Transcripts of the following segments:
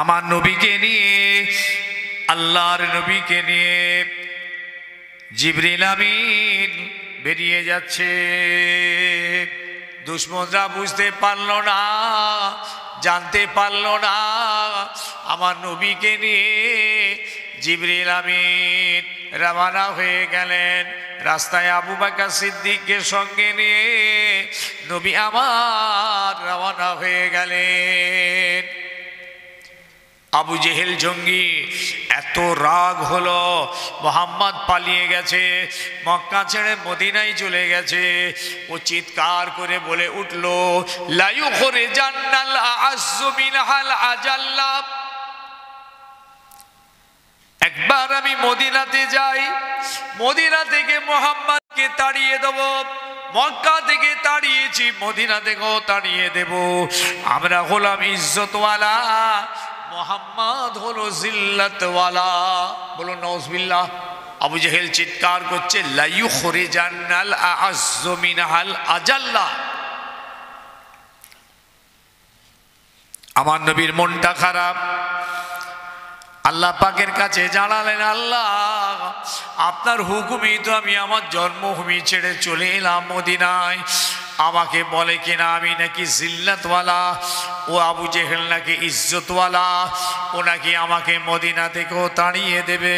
আমার নবীকে নিয়ে, আল্লাহর নবীকে নিয়ে জিবরিল আমিন বেরিয়ে যাচ্ছে। দুশমনরা বুঝতে পারল না, জানতে পারল না আমার নবীকে নিয়ে জিবরিল আমিন রওনা হয়ে গেলেন। রাস্তায় আবু বকর সিদ্দিককে সঙ্গে নিয়ে নবী আমার রওনা হয়ে গেলেন। আবু জেহেল জঙ্গি এত রাগ হলো, মোহাম্মদ পালিয়ে গেছে, মক্কা ছেড়ে মদিনায় চলে গেছে। ও চিৎকার করে বলে উঠল, লা ইউখরিজান্নাল আ'আজ্জু মিনহাল আজাল্লা। একবার আমি মদিনাতে যাই, মদিনা থেকে মোহাম্মদকে তাড়িয়ে দেব। মক্কা থেকে তাড়িয়েছি, মদিনা থেকেও তাড়িয়ে দেব। আমরা হলাম ইজ্জতওয়ালা, মোহাম্মদ হলো জিল্লাতওয়ালা। বলো নাউজুবিল্লাহ। আবু জেহেল চিৎকার করছে, লা ইউখরিজান্নাল আ'আজ্জু মিনহাল আজাল্লা। আমার নবীর মনটা খারাপ। আল্লাহ পাকের কাছে জানালেন, আল্লাহ আপনার হুকুমেই তো আমি আমার জন্মভূমি ছেড়ে চলে এলাম মদিনায়। আমাকে বলে কিনা আমি নাকি জিল্লাতওয়ালা, ও আবু জেহেল নাকি ইজ্জতওয়ালা, ও নাকি আমাকে মদিনা থেকেও তাড়িয়ে দেবে।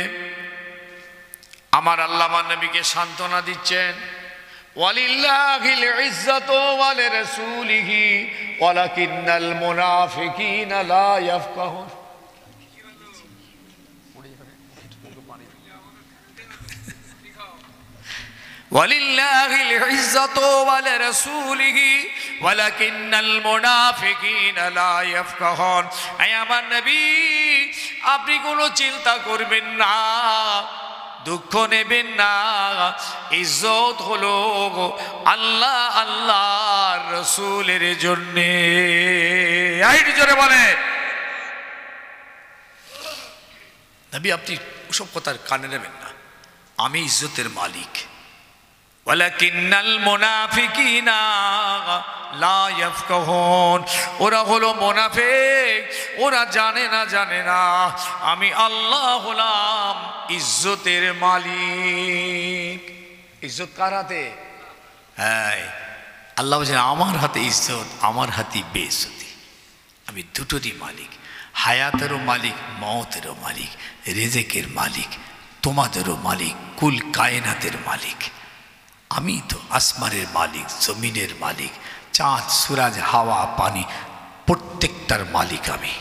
আমার আল্লাহ আমার নবীকে সান্ত্বনা দিচ্ছেন, ওয়ালিল্লাহিল ইজ্জাতু ওয়া লিরাসূলিহি ওয়ালাকিন্নাল মুনাফিকিনা লা ইয়াফকাহুন। ওয়ালিল্লাহিল ইজ্জাতু ওয়া লিরাসূলিহি ওয়ালাকিন্নাল মুনাফিকিনা লা ইয়াফকাহুন। আয় আমার নবী, আপনি কোনো চিন্তা করবেন না, দুঃখ নেবেন না। ইজ্জত হলো আল্লাহ আল্লাহর রাসূলের জন্য। আইটি জোরে বলেন। নবী আপনি ওসব কথার কানে নেবেন না, আমি ইজ্জতের মালিক। ওয়ালাকিন্নাল মুনাফিকিনা লা ইয়াফকাহুন। ওরা হলো মুনাফিক, ওরা জানে না আমি আল্লাহ হলাম ইজ্জতের মালিক। ইজ্জত কার হাতে? হ্যাঁ, আল্লাহ বলছেন আমার হাতে ইজ্জত, আমার হাতে বেইজ্জতি। আমি দুটোরই মালিক, হায়াতেরও মালিক, মওতেরও মালিক, রিজিকের মালিক, তোমাদেরও মালিক, কুল কায়নাতের মালিক। আমি তো আসমানের মালিক, জমিনের মালিক, চাঁদ সূরজ হাওয়া পানি প্রত্যেকটার মালিক আমি।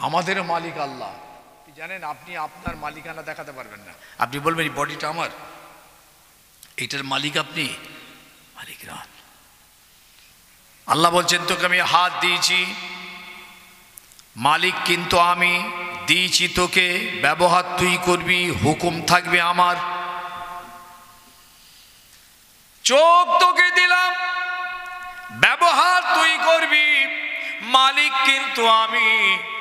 আমাদেরও মালিক আল্লাহ। জানেন, আপনি আপনার মালিকানা দেখাতে পারবেন না। আপনি বলবেন এই বডিটা আমার, এইটার মালিক আপনি, মালিক না। আল্লাহ বলছেন তোকে আমি হাত দিয়েছি, মালিক কিন্তু আমি। দিয়েছি তোকে, ব্যবহার তুই করবি, হুকুম থাকবে আমার। চোখ তোকে দিলাম, ব্যবহার তুই করবি, মালিক কিন্তু আমি,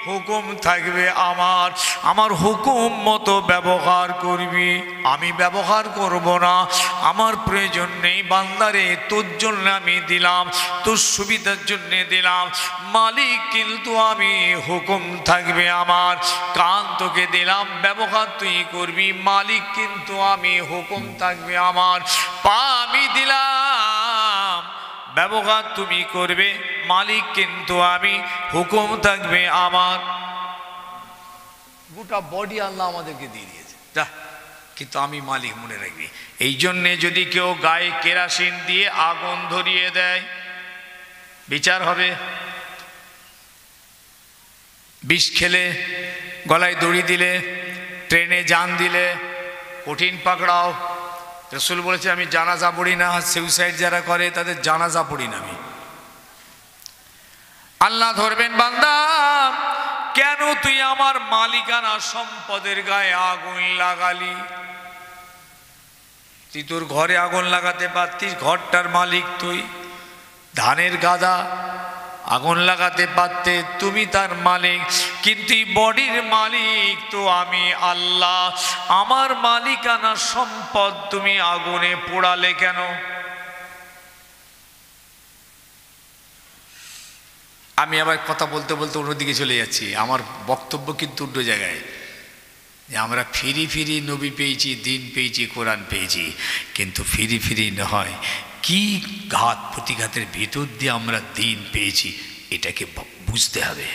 হুকুম থাকবে আমার। আমার হুকুম মতো ব্যবহার করবি, আমি ব্যবহার করব না। আমার প্রয়োজন নেই বান্দারে, তোর জন্য আমি দিলাম, তোর সুবিধার জন্য দিলাম। মালিক কিন্তু আমি, হুকুম থাকবে আমার। কান তোকে দিলাম, ব্যবহার তুই করবি, মালিক কিন্তু আমি, হুকুম থাকবে আমার। পা আমি দিলাম, ব্যবহার তুমি করবে, মালিক কিন্তু আমি, হুকুম থাকবে আমার। গোটা বডি আল্লাহ আমাদেরকে দিয়ে দিয়েছে, কিন্তু আমি মালিক, মনে রাখবি। এই জন্যে যদি কেউ গায়ে কেরাসিন দিয়ে আগুন ধরিয়ে দেয়, বিচার হবে। বিষ খেলে, গলায় দড়ি দিলে, ট্রেনে জান দিলে, কঠিন পাকড়াও। রাসূল বলেছে আমি জানাজা পড়ি না, সুইসাইড যারা করে তাদের জানাজা পড়ি না আমি। আল্লাহ ধরবেন, বান্দা কেন তুই আমার মালিকানা সম্পদের গায়ে আগুন লাগালি? তুই তোর ঘরে আগুন লাগাতে পারতিস, ঘরটার মালিক তুই। ধানের গাদা আগুন লাগাতে পারতে, তুমি তার মালিক। কিন্তু বডির মালিক তো আমি আল্লাহ। আমার মালিকানা সম্পদ তুমি আগুনে পোড়ালে কেন? আমি আবার কথা বলতে বলতে অন্যদিকে চলে যাচ্ছি, আমার বক্তব্য কিন্তু অন্য জায়গায়, যে আমরা ফিরি ফিরি নবী পেয়েছি, দিন পেয়েছি, কোরআন পেয়েছি, কিন্তু ফিরি ফিরি নয়, কি ঘাত প্রতিঘাতের ভিতর দিয়ে আমরা দিন পেয়েছি এটাকে বুঝতে হবে।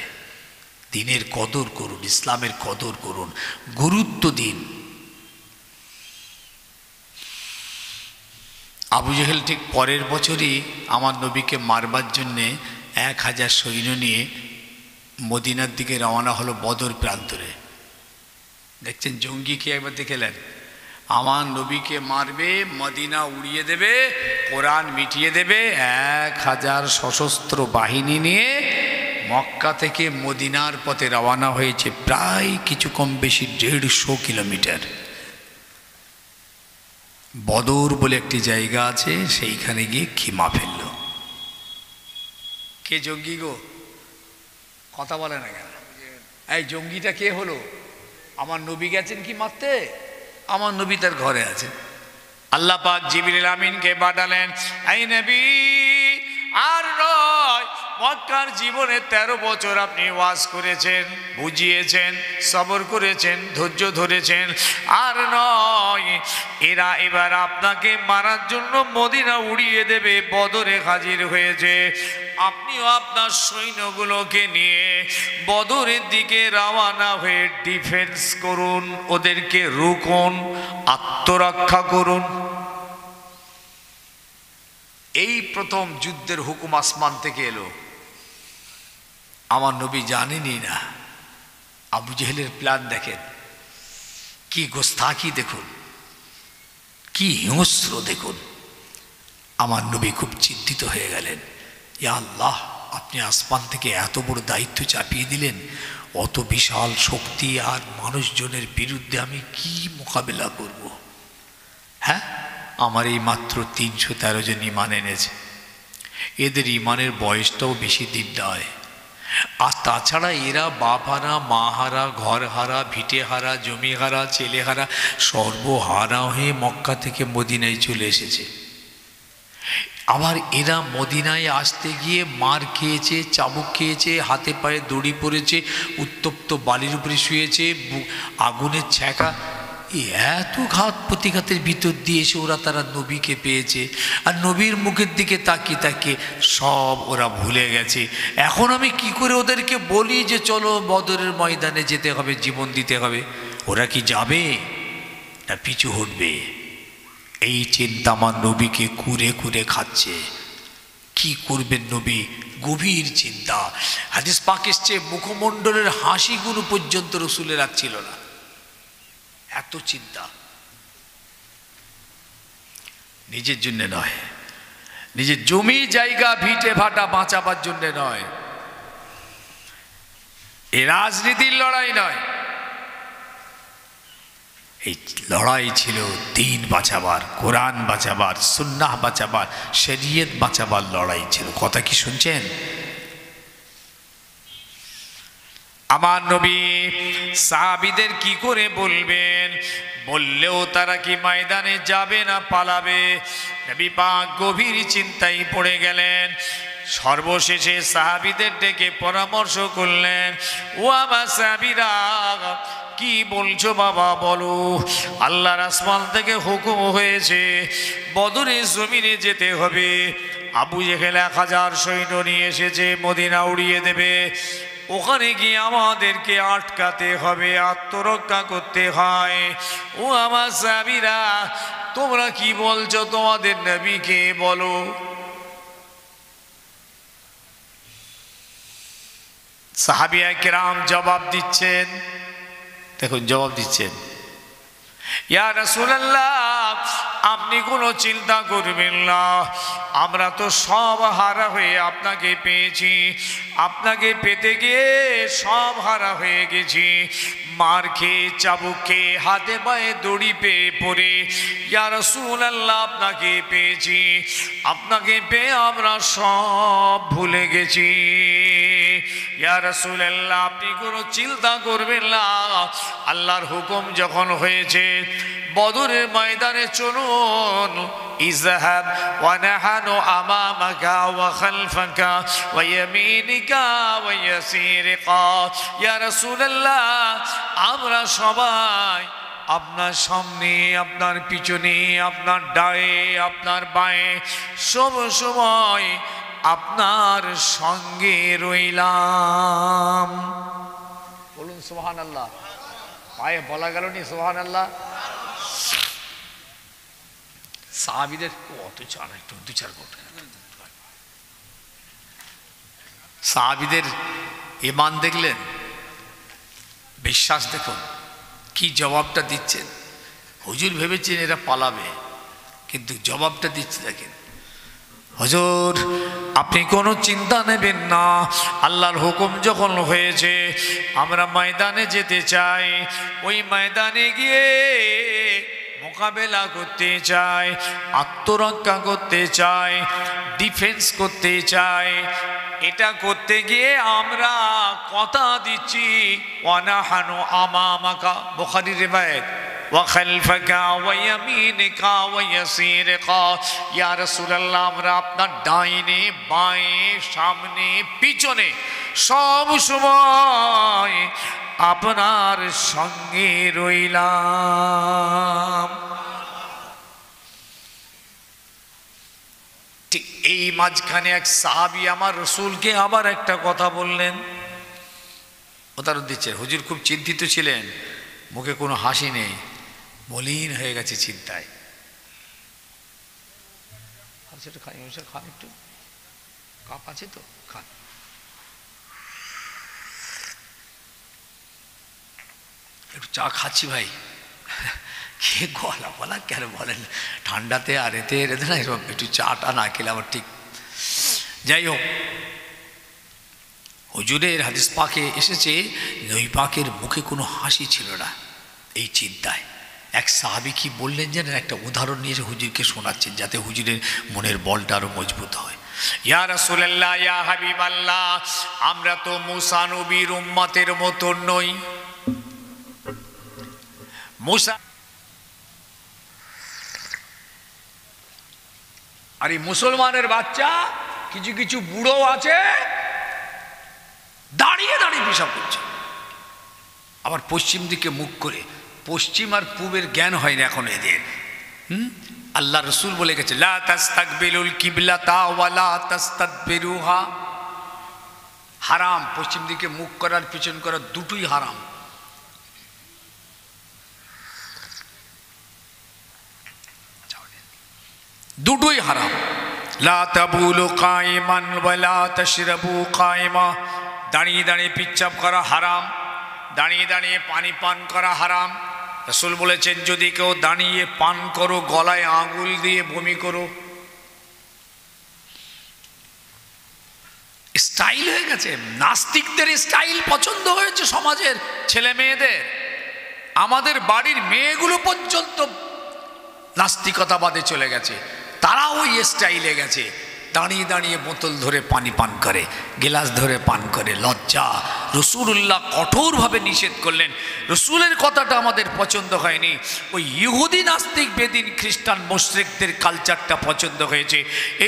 দিনের কদর করুন, ইসলামের কদর করুন, গুরুত্ব দিন। আবু জেহেল ঠিক পরের বছরই আমার নবীকে মারবার জন্যে 1000 সৈন্য নিয়ে মদিনার দিকে রওনা হলো বদর প্রান্তরে। দেখছেন জঙ্গিকে একবার দেখেলেন, আমার নবীকে মারবে, মদিনা উড়িয়ে দেবে, কোরআন মিটিয়ে দেবে, 1000 সশস্ত্র বাহিনী নিয়ে মক্কা থেকে মদিনার পথে রওনা হয়েছে, প্রায় কিছু কম বেশি 150 কিলোমিটার। বদর বলে একটি জায়গা আছে, সেইখানে গিয়ে খিমা ফেলল। কে জঙ্গি গো? কথা বলে না কেন? এই জঙ্গিটা কে হলো? আমার নবী গেছেন কি মারতে? আমার নবী তার ঘরে আছে। আল্লাহ পাক জিবরিল আমিনকে পাঠালেন, এই নবী আর নয়, মক্কার জীবনে 13 বছর আপনি ওয়াজ করেছেন, বুঝিয়েছেন, সবর করেছেন, ধৈর্য ধরেছেন, আর নয়, এরা এবার আপনাকে মারার জন্য মদিনা উড়িয়ে দেবে, বদরে হাজির হয়েছে। আপনিও আপনার সৈন্যগুলোকে নিয়ে বদরের দিকে রওনা হয়ে ডিফেন্স করুন, ওদেরকে রুকুন, আত্মরক্ষা করুন। এই প্রথম যুদ্ধের হুকুম আসমান থেকে এলো। আমার নবী জানেনই না। আবু জেহেলের প্ল্যান দেখেন, কি গোস্তাকি দেখুন, কি হিংস্র দেখুন। আমার নবী খুব চিন্তিত হয়ে গেলেন, ইয়া আল্লাহ, আপনি আসমান থেকে এত বড় দায়িত্ব চাপিয়ে দিলেন, অত বিশাল শক্তি আর মানুষজনের বিরুদ্ধে আমি কি মোকাবেলা করব? হ্যাঁ, আমার এই মাত্র 313 জন ঈমান এনেছে, এদের ঈমানের বয়সটাও বেশি দিন নয়। আর তাছাড়া এরা বাপ হারা, মা হারা, ঘর হারা, ভিটে হারা, জমি হারা, ছেলে হারা, সর্বহারা হয়ে মক্কা থেকে মদিনায় চলে এসেছে। আবার এরা মদিনায় আসতে গিয়ে মার খেয়েছে, চাবুক খেয়েছে, হাতে পায়ে দড়ি পড়েছে, উত্তপ্ত বালির উপরে শুয়েছে, আগুনের ছ্যাঁকা, এত ঘাত প্রতিঘাতের ভিতর দিয়ে এসে ওরা তারা নবীকে পেয়েছে। আর নবীর মুখের দিকে তাকিয়ে তাকিয়ে সব ওরা ভুলে গেছে। এখন আমি কি করে ওদেরকে বলি যে চলো বদরের ময়দানে যেতে হবে, জীবন দিতে হবে? ওরা কি যাবে না পিছু হটবে? এই চিন্তা আমার নবীকে কুরে কুরে খাচ্ছে। কি করবেন নবী? গভীর চিন্তা। হাদিস পাক এসছে, মুখমণ্ডলের হাসিগুলো পর্যন্ত রসুলের রাখছিল না, এত চিন্তা। নিজের জন্য নয়, নিজের জমি জায়গা ভিটে ভাটা বাঁচাবার জন্য নয়, এ রাজনীতির লড়াই নয়, এই লড়াই ছিল দিন বাঁচাবার, কোরআন বাঁচাবার, সুন্নাহ বাঁচাবার, শরীয়ত বাঁচাবার লড়াই ছিল। কথা কি শুনছেন? আমার নবী সাহাবীদের কি করে বলবেন? বললেও তারা কি ময়দানে যাবে না পালাবে? নবী পাক গভীর চিন্তায় পড়ে গেলেন। সর্বশেষে সাহাবীদের ডেকে পরামর্শ করলেন, ও আমার সাহাবীরা, কি বলছো বাবা, বলো। আল্লাহর আসমান থেকে হুকুম হয়েছে বদরের জমিনে যেতে হবে। আবু জেহেল 1000 সৈন্য নিয়ে এসেছে, মদিনা উড়িয়ে দেবে। ওখানে গিয়ে আমাদেরকে আটকাতে হবে, আত্মরক্ষা করতে হয়। ও আমার সাহাবীরা, তোমরা কি বলছো? তোমাদের নবীকে বলো। সাহাবিয়া কেরাম জবাব দিচ্ছেন, দেখুন জবাব দিচ্ছেন, ইয়া রাসূলুল্লাহ, আপনি কোনো চিন্তা করবেন না, আমরা তো সব হারা হয়ে আপনাকে পেয়েছি, আপনাকে পেতে গিয়ে সব হারা হয়ে গেছি, মার খেয়ে, চাবুক খেয়ে, হাতে পায়ে দড়ি পেয়ে পড়ে ইয়া রাসূলুল্লাহ আপনাকে পেয়েছি, আপনাকে পেয়ে আমরা সব ভুলে গেছি। ইয়া রাসূলুল্লাহ, আপনি কোনো চিন্তা করবেন না, আল্লাহর হুকুম যখন হয়েছে বদরের ময়দানে চলুন, ইযহাব ওয়া নাহানু আমামাকা ওয়া খালফাকা ওয়া ইয়ামিনিকা ওয়া ইয়াসিরিকা। ইয়া রাসূলুল্লাহ, আমরা সবাই আপনার সামনে, আপনার পিছনে, আপনার ডায়ে, আপনার বাঁয়ে সব সময় আপনার সঙ্গে রইলাম। বলুন সুবহানাল্লাহ। পায়ে বলা গেল নি সুবহানাল্লাহ। সাহাবীদের কত চান, একটু দু চার করতে, সাহাবীদের ঈমান দেখলেন, বিশ্বাস দেখুন কি জবাবটা দিচ্ছেন। হুজুর ভেবেছেন এরা পালাবে, কিন্তু জবাবটা দিচ্ছে দেখেন, হুজুর আপনি কোনো চিন্তা নেবেন না, আল্লাহর হুকুম যখন হয়েছে আমরা ময়দানে যেতে চাই, ওই ময়দানে গিয়ে মোকাবেলা করতে চাই, আত্মরক্ষা করতে চাই, ডিফেন্স করতে চাই। এটা করতে গিয়ে আমরা কথা দিচ্ছি, ওয়ানাহানু আমামাকা, বুখারী রিওয়ায়াত, ওয়া খালফাকা ওয়া ইয়ামিনিকা ওয়া ইয়াসিরিকা। ইয়া রাসূলুল্লাহ, আমরা আপনার ডাইনে বাঁয়ে সামনে পিছনে সব সময় আপনার সঙ্গে রইলাম। ঠিক এই মাঝখানে এক সাহাবী আমার রসুলকে আবার একটা কথা বললেন, উদাহরণ দিচ্ছে। হুজুর খুব চিন্তিত ছিলেন, মুখে কোনো হাসি নেই, মলিন হয়ে গেছে চিন্তায়। সেটা খান, খান, একটু কাপ আছে তো খান। একটু চা খাচ্ছি ভাই। কে গলা বলা কেন বলেন, ঠান্ডাতে আর এতে না এরকম একটু চাটা না খেলে আবার ঠিক। যাই হোক, হুজুরের হাদিস পাকে এসেছে নবী পাকের মুখে কোনো হাসি ছিল না। এই চিন্তায় এক সাহাবী কি বললেন জানেন, একটা উদাহরণ নিয়ে হুজুরকে শোনাচ্ছেন যাতে হুজুরের মনের বলটা আরো মজবুত হয়। ইয়া রাসূলুল্লাহ, ইয়া হাবিবাল্লাহ, আমরা তো মুসা নবীর উম্মতের মতো নই। মুসা আর এই মুসলমানের বাচ্চা কিছু কিছু বুড়ো আছে দাঁড়িয়ে দাঁড়িয়ে পেশাব করছে, আবার পশ্চিম দিকে মুখ করে। পশ্চিম আর পূবের জ্ঞান হয় না এখন এদের। আল্লাহ রসুল বলে গেছে, লা তাস্তাকবিলুল কিবলাতা ওয়া লা তাস্তাদবিরুহা। হারাম, পশ্চিম দিকে মুখ করার পিছন করা দুটোই হারাম। দুটোই হারাম। লা তাবুলু কাইমান ওয়া লা তাশরাবু কাইমা। দাঁড়িয়ে দাঁড়িয়ে পিচ্চাপ করা হারাম, দাঁড়িয়ে দাঁড়িয়ে পানি পান করা হারাম। রাসূল বলেছেন, যদি কেউ দাঁড়িয়ে পান করো, গলায় আঙুল দিয়ে বমি করো। স্টাইল হয়ে গেছে, নাস্তিকদের স্টাইল পছন্দ হয়েছে সমাজের ছেলে মেয়েদের। আমাদের বাড়ির মেয়েগুলো পর্যন্ত নাস্তিকতাবাদে চলে গেছে, তারাও ওই স্টাইলে গেছে। দাঁড়িয়ে দাঁড়িয়ে বোতল ধরে পানি পান করে, গিলাস ধরে পান করে। লজ্জা। রসুলুল্লাহ কঠোরভাবে নিষেধ করলেন। রসুলের কথাটা আমাদের পছন্দ হয়নি, ওই ইহুদি নাস্তিক বেদিন খ্রিস্টান মুশরিকদের কালচারটা পছন্দ হয়েছে।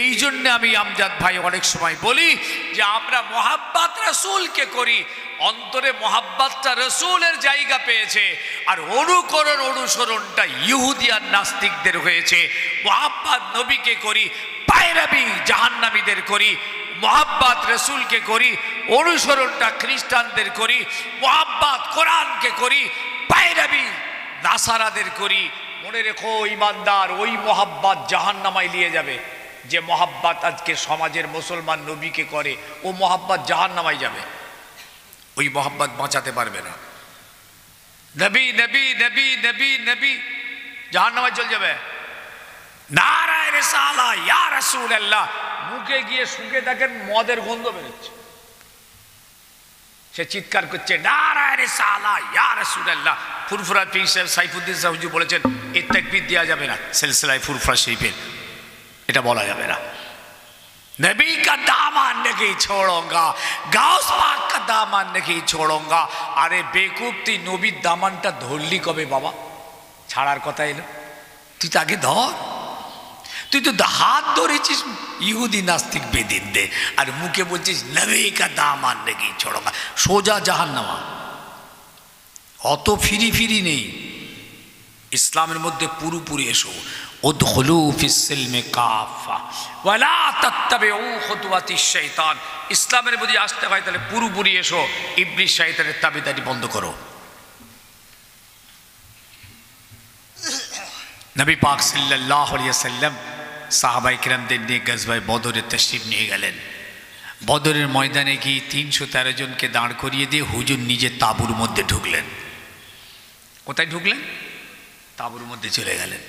এই জন্যে আমি আমজাদ ভাই অনেক সময় বলি যে আমরা মোহাব্বত রসুলকে করি, অন্তরে মোহাব্বতটা রসুলের জায়গা পেয়েছে, আর অনুকরণ অনুসরণটা ইহুদি আর নাস্তিকদের হয়েছে। মোহাব্বত নবীকে করি, পায়রাবি জাহান্নামীদের করি। মোহাব্বত রসুলকে করি, অনুসরণটা খ্রিস্টানদের করি। মোহাব্বত কোরআনকে করি, পায়রাবি নাসারাদের করি। মনে রেখো ঈমানদার, ওই মোহাব্বত জাহান্নামায় নিয়ে যাবে। যে মোহাব্বত আজকে সমাজের মুসলমান নবীকে করে, ও মোহাব্বত জাহান্নামায় যাবে, ওই মোহাব্বত বাঁচাতে পারবে না। নবী নবী নবী নবী নবী, জাহান্নামায় চলে যাবে। নারায়ে রিসালা ইয়া রাসূলুল্লাহ, মুখে গিয়ে শুকে দেখেন মদের গন্ধ বেরোচ্ছে, সে চিৎকার করছে নারায়ে রিসালা ইয়া রাসূলুল্লাহ। ফুরফুরা পীর সাহেব সাইফুদ্দিন সাহেব হুজুর বলেছেন, এই তাকবীর দেওয়া যাবে না সিলসিলায়ে ফুরফুরা শরীফের, এটা বলা যাবে না। नबी का दामन नहीं छोड़ूंगा, गाउस पाक का दामन नहीं छोड़ूंगा। अरे बेकुब तुई नबीर दामानटा धरली कबे बाबा? छाड़ार कथा एलो, तुई तो आगे धर। তুই তো হাত ধরেছিস ইহুদি নাস্তিক বেদিনদের, আর মুখে বলছিস নবী কা দামান নাকি ছড়কা, সোজা জাহান্নামা। অত ফিরি ফিরি নেই, ইসলামের মধ্যে পুরোপুরি এসো। উদখুলু ফিস সিলমি কাফা ওয়ালা তাত্তাবিউ খুতুওয়াতিশ শাইতান। ইসলামের মধ্যে আসতে হয় তাহলে পুরোপুরি এসো, ইবলিস শয়তানের তাবেদারি বন্ধ করো। নবী পাক সাল্লাল্লাহু আলাইহি ওয়াসাল্লাম সাহাবায়ে কিরামদের নিয়ে গজওয়ায়ে বদরে তশরিফ নিয়ে গেলেন। বদরের ময়দানে গিয়ে 313 জনকে দাঁড় করিয়ে দিয়ে হুজুর নিজে তাঁবুর মধ্যে ঢুকলেন। কোথায় ঢুকলেন? তাঁবুর মধ্যে চলে গেলেন।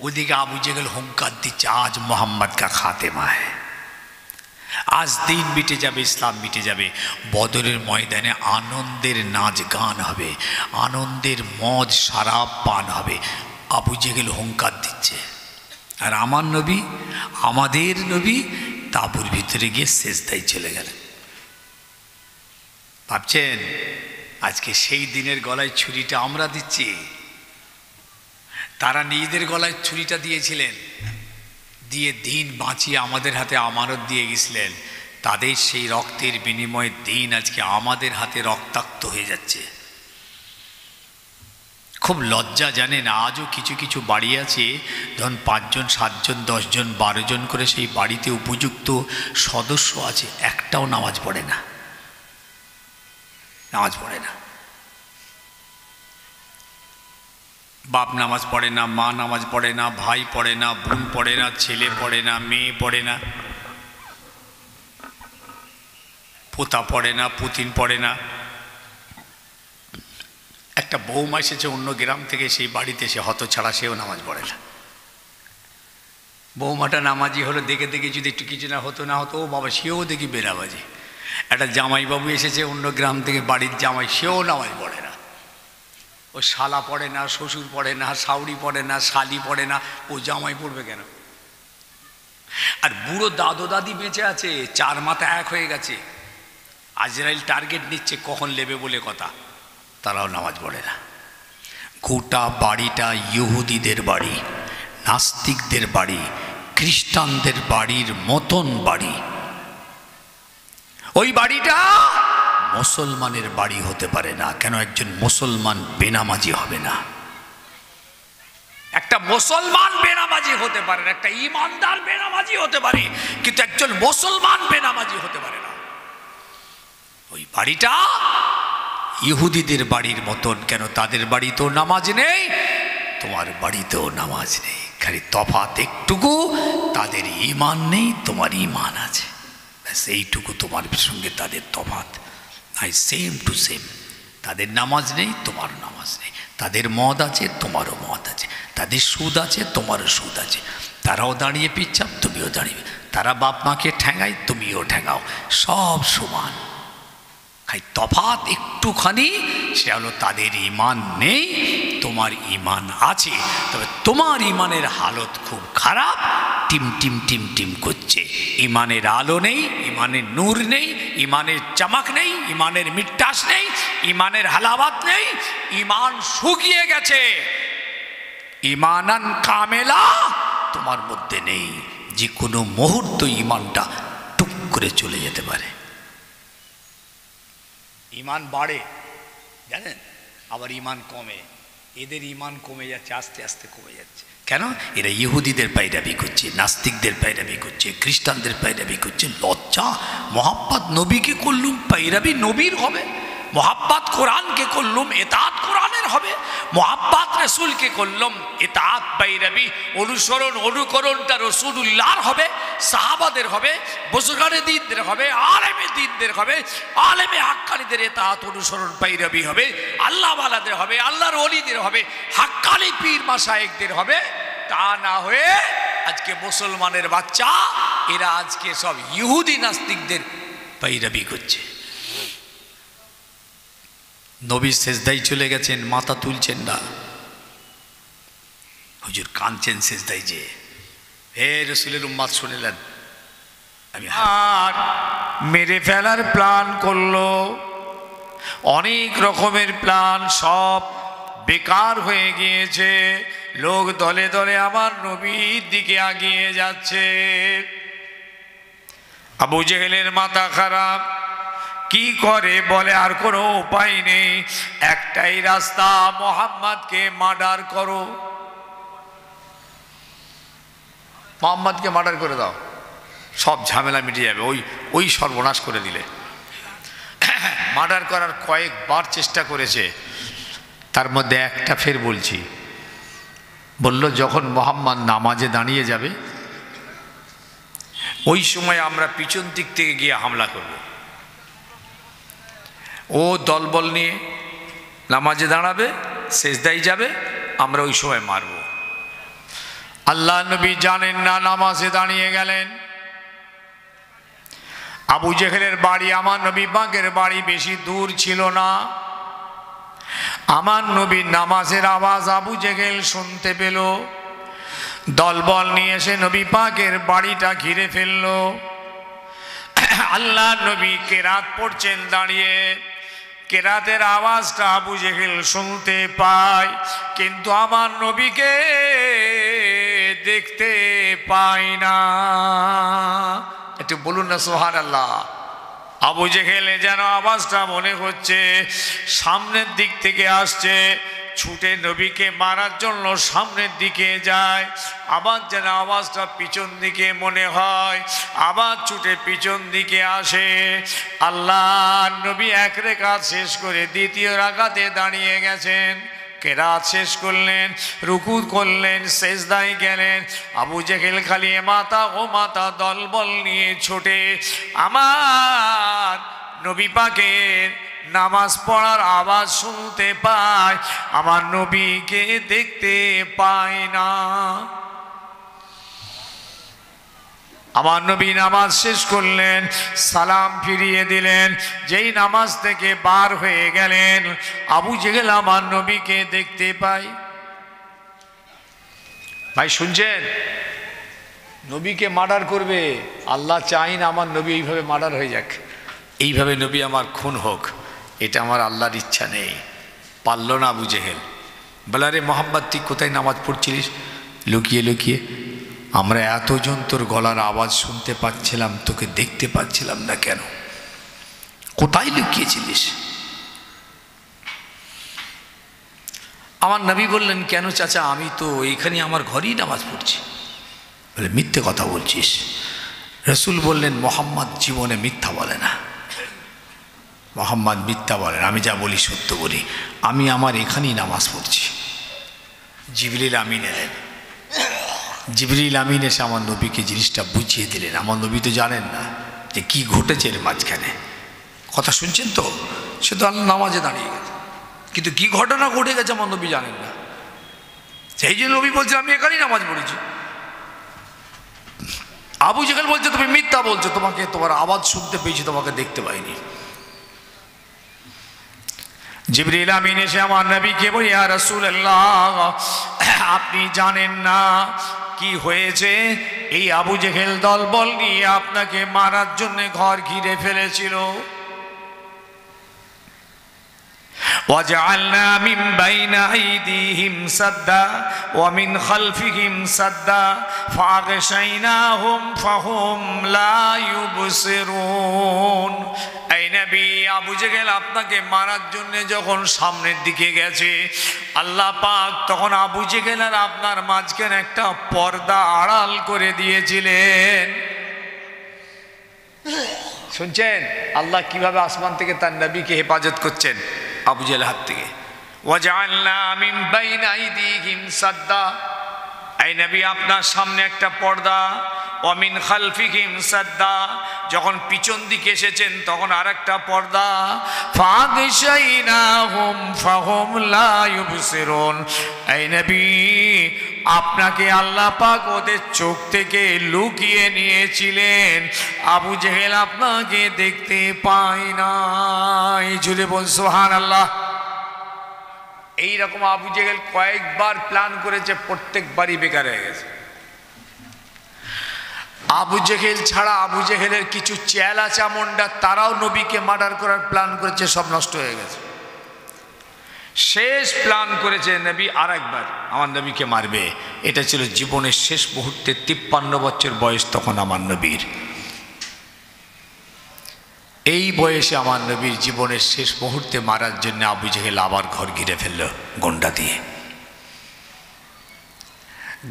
ওদিকে আবু জেহেল হুঙ্কার দিচ্ছে, আজ মোহাম্মদ কা খাতেমা হ্যায়, আজ দিন মিটে যাবে, ইসলাম মিটে যাবে। বদরের ময়দানে আনন্দের নাচ গান হবে, আনন্দের মদ শরাব পান হবে। আবু জেহেল হুঙ্কার দিচ্ছে, আর আমার নবী, আমাদের নবী তাঁবুর ভিতরে গিয়ে সেজদায় চলে গেলেন। ভাবছেন আজকে সেই দিনের গলায় ছুরিটা আমরা দিচ্ছি, তারা নিজেদের গলায় ছুরিটা দিয়েছিলেন, দিয়ে দিন বাঁচিয়ে আমাদের হাতে আমানত দিয়ে গেছিলেন। তাদের সেই রক্তের বিনিময়ে দিন আজকে আমাদের হাতে রক্তাক্ত হয়ে যাচ্ছে। খুব লজ্জা, জানেন, আজও কিছু কিছু বাড়ি আছে, ধরুন 5 জন 7 জন 10 জন 12 জন করে সেই বাড়িতে উপযুক্ত সদস্য আছে, একটাও নামাজ পড়ে না, নামাজ পড়ে না। বাপ নামাজ পড়ে না, মা নামাজ পড়ে না, ভাই পড়ে না, বোন পড়ে না, ছেলে পড়ে না, মেয়ে পড়ে না, পোতা পড়ে না, পুতিন পড়ে না। একটা বৌমা এসেছে অন্য গ্রাম থেকে, সেই বাড়িতে সে হতছাড়া, সেও নামাজ পড়ে না। বৌমাটা নামাজি হলো, দেখে দেখে যদি একটু কিছু না হতো ও বাবা, সেও দেখি বেরাবাজি। একটা জামাইবাবু এসেছে অন্য গ্রাম থেকে, বাড়ির জামাই, সেও নামাজ পড়ে না। ও শালা পড়ে না, শ্বশুর পড়ে না, শাউরি পড়ে না, শালি পড়ে না, ও জামাই পড়বে কেন? আর বুড়ো দাদু দাদি বেঁচে আছে, 4 মাথা এক হয়ে গেছে, আজরাইল টার্গেট নিচ্ছে কখন নেবে বলে কথা, তারাও নামাজ পড়ে না। গোটা বাড়িটা ইহুদিদের বাড়ি, নাস্তিকদের বাড়ি, খ্রিস্টানদের বাড়ির মতন বাড়ি। ওই বাড়িটা মুসলমানের বাড়ি হতে পারে না। কেন? একজন মুসলমান বেনামাজি হবে না। একটা মুসলমান বেনামাজি হতে পারে না, একটা ইমানদার বেনামাজি হতে পারে, কিন্তু একজন মুসলমান বেনামাজি হতে পারে না। ওই বাড়িটা ইহুদিদের বাড়ির মতন। কেন? তাদের বাড়িতেও নামাজ নেই, তোমার বাড়িতেও নামাজ নেই, খালি তফাৎ একটুকু, তাদের ঈমান নেই, তোমার ঈমান আছে, ব্যাস এইটুকু তোমার সঙ্গে তাদের তফাৎ। I same to same. তাদের নামাজ নেই, তোমার নামাজ নেই, তাদের মদ আছে, তোমারও মদ আছে, তাদের সুদ আছে, তোমারও সুদ আছে, তারাও দাঁড়িয়ে পিচ্ছাপ, তুমিও দাঁড়িয়ে, তারা বাপ মাকে ঠ্যাঙায়, তুমিও ঠ্যাঙাও, সব সমান। খাই তফাৎ একটুখানি, সেটা হলো তাদের ঈমান নেই, তোমার ঈমান আছে। তবে তোমার ঈমানের হালত খুব খারাপ, টিম টিম টিম টিম করছে। ঈমানের আলো নেই, ঈমানের নূর নেই, ঈমানের চমক নেই, ঈমানের মিট্টাস নেই, ঈমানের হালাওয়াত নেই, ঈমান শুকিয়ে গেছে। ঈমানান কামেলা তোমার মধ্যে নেই, যে কোনো মুহূর্ত ঈমানটা টুক করে চলে যেতে পারে। ঈমান বাড়ে জানেন, আবার ঈমান কমে। এদের ঈমান কমে যাচ্ছে, আস্তে আস্তে কমে যাচ্ছে। কেন? এরা ইহুদিদের পায়রাবি করছে, নাস্তিকদের পায়রাবি করছে, খ্রিস্টানদের পায়রাবি করছে। লজ্জা! মোহাব্বত নবীকে করলুম, পায়রাবি নবীর হবে। মোহাব্বত কোরআনকে করলুম, এতাত কোরআনের হবে। মোহাব্বত রসুলকে করলুম, এতাত পায়রাবি, অনুসরণ অনুকরণটা রসুলুল্লাহর হবে, সাহাবাদের হবে, বুজুর্গানে দ্বীনদের হবে, আলেমে দ্বীনদের হবে, আলেমে হাক্কানিদের এতাত অনুসরণ পায়রাবি হবে, আল্লাহওয়ালাদের হবে, আল্লাহর ওলিদের হবে, হাক্কানি পীর মাশায়েখদের হবে। তা না হয়ে আজকে মুসলমানের বাচ্চা এরা আজকে সব ইহুদি নাস্তিকদের পায়রাবি করছে। নবী সেজদায় চলে গেছেন, মাথা তুলছেন না, হুজুর কাঁদছেন সেজদায় যে, হে রসুলের উম্মাত শুনলেন, আমি আর মেরে ফেলার প্ল্যান করলো, অনেক রকমের প্ল্যান, সব বেকার হয়ে গিয়েছে, লোক দলে দলে আমার নবীর দিকে এগিয়ে যাচ্ছে। আবু জেহেলের মাথা খারাপ, কি করে বলে আর কোনো উপায় নেই, একটাই রাস্তা, মোহাম্মদকে মার্ডার করো, মোহাম্মদকে মার্ডার করে দাও, সব ঝামেলা মিটে যাবে, ওই সর্বনাশ করে দিলে। মার্ডার করার কয়েকবার চেষ্টা করেছে, তার মধ্যে একটা ফের বলছি, বলল যখন মোহাম্মদ নামাজে দাঁড়িয়ে যাবে ওই সময় আমরা পিছন দিক থেকে গিয়ে হামলা করব। ও দলবল নিয়ে নামাজে দাঁড়াবে, সেজদায় যাবে, আমরা ওই সময় মারব। আল্লাহ নবী জানেন না, নামাজে দাঁড়িয়ে গেলেন। আবু জেহেলের বাড়ি আমার নবী পাকের বাড়ি বেশি দূর ছিল না। আমার নবীর নামাজের আওয়াজ আবু জেহেল শুনতে পেল, দলবল নিয়ে এসে নবী পাকের বাড়িটা ঘিরে ফেলল। আল্লাহ নবী কেরাত পড়ছেন দাঁড়িয়ে, কেরাতের আওয়াজটা আবু জেহেল শুনতে পায়, কিন্তু আমার নবীকে দেখতে পায় না। একটু বলুন না সুবহানাল্লাহ। আবু জেহেলে যেন আওয়াজটা মনে হচ্ছে সামনের দিক থেকে আসছে, ছুটে নবীকে মারার জন্য সামনের দিকে যায়, আবার যেন আওয়াজটা পিছন দিকে মনে হয়, আবার ছুটে পিছন দিকে আসে। আল্লাহ নবী এক রাকাত শেষ করে দ্বিতীয় রাকাতে দাঁড়িয়ে গেছেন, কেরাত শেষ করলেন, রুকু করলেন, সেজদায় গেলেন। আবু জেহেল খালি মাথা ও মাথা দলবল নিয়ে ছোটে আমার নবী পাকের নামাজ পড়ার আওয়াজ শুনতে পায়, আমার নবীকে দেখতে পায় না। আমার নবী নামাজ শেষ করলেন, সালাম ফিরিয়ে দিলেন, যেই নামাজ থেকে বার হয়ে গেলেন আবু জেহেল আমার নবীকে দেখতে পায়। ভাই শুনছেন, নবীকে মার্ডার করবে, আল্লাহ চাই না আমার নবী এইভাবে মার্ডার হয়ে যাক, এইভাবে নবী আমার খুন হোক, এটা আমার আল্লাহর ইচ্ছা নেই। পারল না আবু জেহেল। বলে আরে মোহাম্মদ তুই কোথায় নামাজ পড়ছিলিস? লুকিয়ে লুকিয়ে। আমরা এতজন তোর গলার আওয়াজ শুনতে পাচ্ছিলাম, তোকে দেখতে পাচ্ছিলাম না কেন? কোথায় লুকিয়েছিলিস? আমার নবী বললেন কেন চাচা, আমি তো এইখানে আমার ঘরেই নামাজ পড়ছি। বলে মিথ্যে কথা বলছিস। রসুল বললেন মোহাম্মদ জীবনে মিথ্যা বলে না, মোহাম্মদ মিথ্যা বলেন, আমি যা বলি সত্য বলি, আমি আমার এখানেই নামাজ পড়ছি। জিবরিল আমিন এলেন, জিবরিল আমিন এসে আমার নবীকে জিনিসটা বুঝিয়ে দিলেন। আমার নবী তো জানেন না যে কি ঘটেছে এর মাঝখানে। কথা শুনছেন তো? সে তো আল্লাহ নামাজে দাঁড়িয়ে গেছে, কিন্তু কি ঘটনা ঘটে গেছে আমার নবী জানেন না। সেই জন্য নবী বলছে আমি এখানেই নামাজ পড়েছি। আবু জেহেল বলছে তুমি মিথ্যা বলছো, তোমাকে তোমার আওয়াজ শুনতে পেয়েছি, তোমাকে দেখতে পাইনি। জিবরিল আমিন এসে আমার নবীকে বলে ইয়া রাসূলুল্লাহ, আপনি জানেন না কি হয়েছে? এই আবু জেহেল দলবল নিয়ে আপনাকে মারার জন্য ঘর ঘিরে ফেলেছিল। وجعلنا من بين أيديهم سدا ومن خلفهم سدا فأغشيناهم فهم لا يبصرون। এই নবী, আবু জেহেল আপনাকে মারার জন্য যখন সামনের দিকে গেছে আল্লাহ পাক তখন আবু জেহেল আর আপনার মাঝখানে একটা পর্দা আড়াল করে দিয়েছিলেন। শুনছেন আল্লাহ কিভাবে আসমান থেকে তার নবীকে হেফাজত করছেন আবু জেহেলের হাত থেকে। ওয়াজআলনা মিন বাইনা আইদিহিম সাদ্দা, এই নবী আপনার সামনে একটা পর্দা, ওয়া মিন খালফিহিম সাদ্দা, যখন পিছন দিকে এসেছেন তখন আরেকটা পর্দা। ফাগশাইনাহুম ফাহুম লা ইউবসিরুন, এই নবী আপনাকে আল্লাহ পাক ওদের চোখ থেকে লুকিয়ে নিয়েছিলেন, আবু জেহেল আপনাকে দেখতে পায় নাই। জুড়ে বল সুবহানাল্লাহ। এইরকম আবু জেহেল কয়েকবার প্ল্যান করেছে, প্রত্যেকবারই বেকার হয়ে গেছে। আবু জেহেল ছাড়া আবু জেহেলের কিছু চেলা চামুন্ডা তারাও নবীকে মার্ডার করার প্ল্যান করেছে, সব নষ্ট হয়ে গেছে। শেষ প্ল্যান করেছে নবী আর একবার আমার নবীকে মারবে। এটা ছিল জীবনের শেষ মুহূর্তে, 53 বছর বয়স তখন আমার নবীর। এই বয়সে আমার নবীর জীবনের শেষ মুহূর্তে মারার জন্য আবু জেহেল আবার ঘর ঘিরে ফেলল গন্ডা দিয়ে।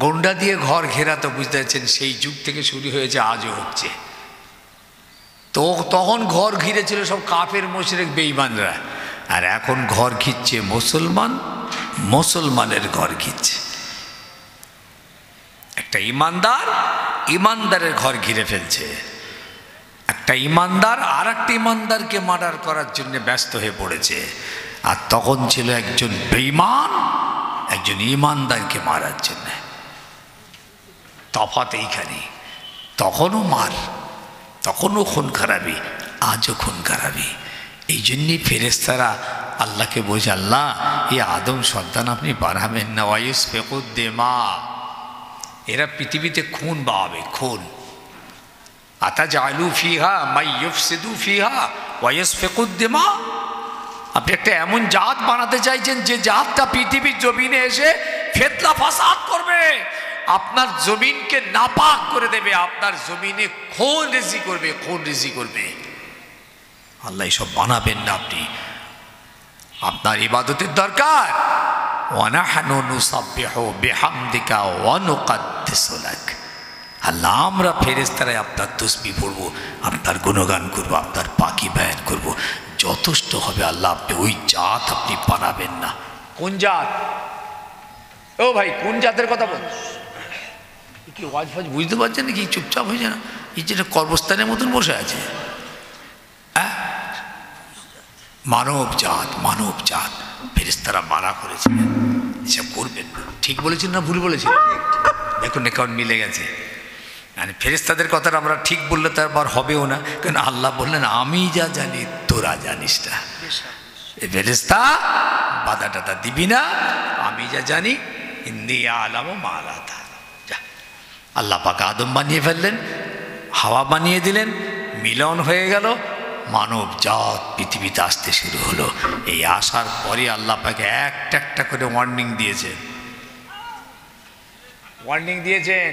গন্ডা দিয়ে ঘর ঘেরা তো বুঝতে পারছেন সেই যুগ থেকে শুরু হয়েছে, আজও হচ্ছে। তো তখন ঘর ঘিরেছিল সব কাফের মুশরিক বেঈমানরা, আর এখন ঘর ঘিরছে মুসলমান, মুসলমানের ঘর ঘিরছে। একটা ইমানদার ইমানদারের ঘর ঘিরে ফেলছে, একটা ইমানদার আর একটা ইমানদারকে মার্ডার করার জন্য ব্যস্ত হয়ে পড়েছে। আর তখন ছিল একজন বেঈমান একজন ইমানদারকে মারার জন্য। তফাৎ এইখানে, তখনও মার, তখনও খুন খারাপি, আজও খুন খারাপি। এই জন্যই ফেরেশতারা আল্লাহকে বলছে, আল্লাহ এই আদম সন্তান আপনি বাড়াবেন না, ওয়ায়ুসফিকুদ্দিমা, এরা পৃথিবীতে খুন বাড়াবে, খুন। আতাজালু ফিহা মান ইউফসিদু ফিহা ওয়ায়ুসফিকুদ্দিমা, আপনি একটা এমন জাত বানাতে চাইছেন যে জাতটা পৃথিবীর জমিনে এসে ফিতনা ফাসাদ করবে, আপনার জমিনকে নাপাক করে দেবে, আপনার জমিনে খুন রেজি করবে, খুন রেজি করবে। আল্লাহ এসব বানাবেন না আপনি, আপনার ইবাদতের দরকার। ওয়ানাহনু নুসাব্বিহু বিহামদিকা ওয়া নুকাদ্দিসু লাক, আল্লাহ আমরা ফেরেশতারা আপনার তাসবিহ পড়ব, আপনার গুণগান করব, আপনার পাকি বয়ান করব, যথেষ্ট হবে। আল্লাহ আপনি ওই জাত আপনি বানাবেন না। কোন জাত? ও ভাই, কোন জাতের কথা বল? কি ওয়াজ ফাজ বুঝতে পারছেন নাকি? চুপচাপ হয়ে যায়, এই যেটা কর্মস্থানের মতন বসে আছে। হ্যাঁ, মানব জাত, মানব জাত ফেরেশতারা মানা করেছিলেন এসব করবেন না। ঠিক বলেছেন না ভুল বলেছেন? দেখুন এখন মিলে গেছে। মানে ফেরেশতাদের কথাটা আমরা ঠিক বললে তো আবার হবেও না, কারণ আল্লাহ বললেন আমি যা জানি তোরা জানিস না। এই ফেরেশতা বাধা টাধা দিবি না, আমি যা জানি ইন্দি আলাম মালা। আল্লাহ পাক আদম বানিয়ে ফেললেন, হাওয়া বানিয়ে দিলেন, মিলন হয়ে গেল, মানব জাত পৃথিবীতে আসতে শুরু হলো। এই আসার পরে আল্লাহ পাকে একটা একটা করে ওয়ার্নিং দিয়েছেন, ওয়ার্নিং দিয়েছেন।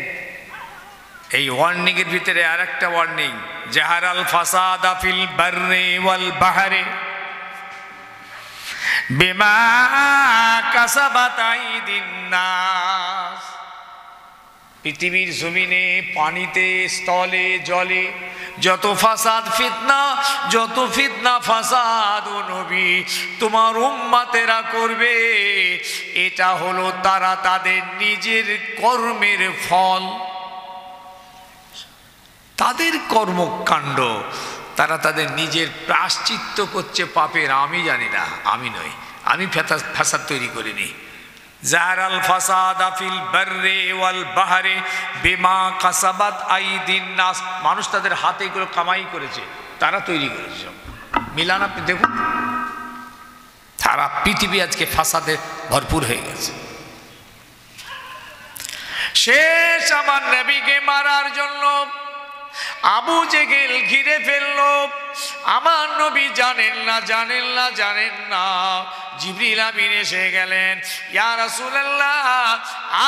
এই ওয়ার্নিং এর ভিতরে আর একটা ওয়ার্নিং, জাহারাল ফাসাদা ফিল বাররি ওয়াল বাহরি বিমা কাসাবাত আইদিন নাস। পৃথিবীর জমিনে, পানিতে, স্থলে, জলে যত ফাসাদ ফিতনা, যত ফিতনা ফাসাদ ও নবী তোমার উম্মতেরা করবে, এটা হলো তারা তাদের নিজের কর্মের ফল, তাদের কর্মকাণ্ড, তারা তাদের নিজের প্রায়শ্চিত্ত করছে পাপের। আমি জানি না, আমি নই, আমি ফাসাদ তৈরি করিনি। জাহারাল ফাসাদা ফিল বাররি ওয়াল বাহরি বিমা কাসাবাত আইদিন নাস, মানুষ তাদের হাতে এগুলো কামাই করেছে, তারা তৈরি করেছে। মিলান আপনি দেখুন, সারা পৃথিবী আজকে ফাসাদে ভরপুর হয়ে গেছে। শেষ আমার নবীকে মারার জন্য আবু জেহেল ঘিরে ফেলল। আমার নবী জানেন না, জানেন না, জানেন না। জিবরিল আমিন এসে গেলেন, ইয়া রাসূলুল্লাহ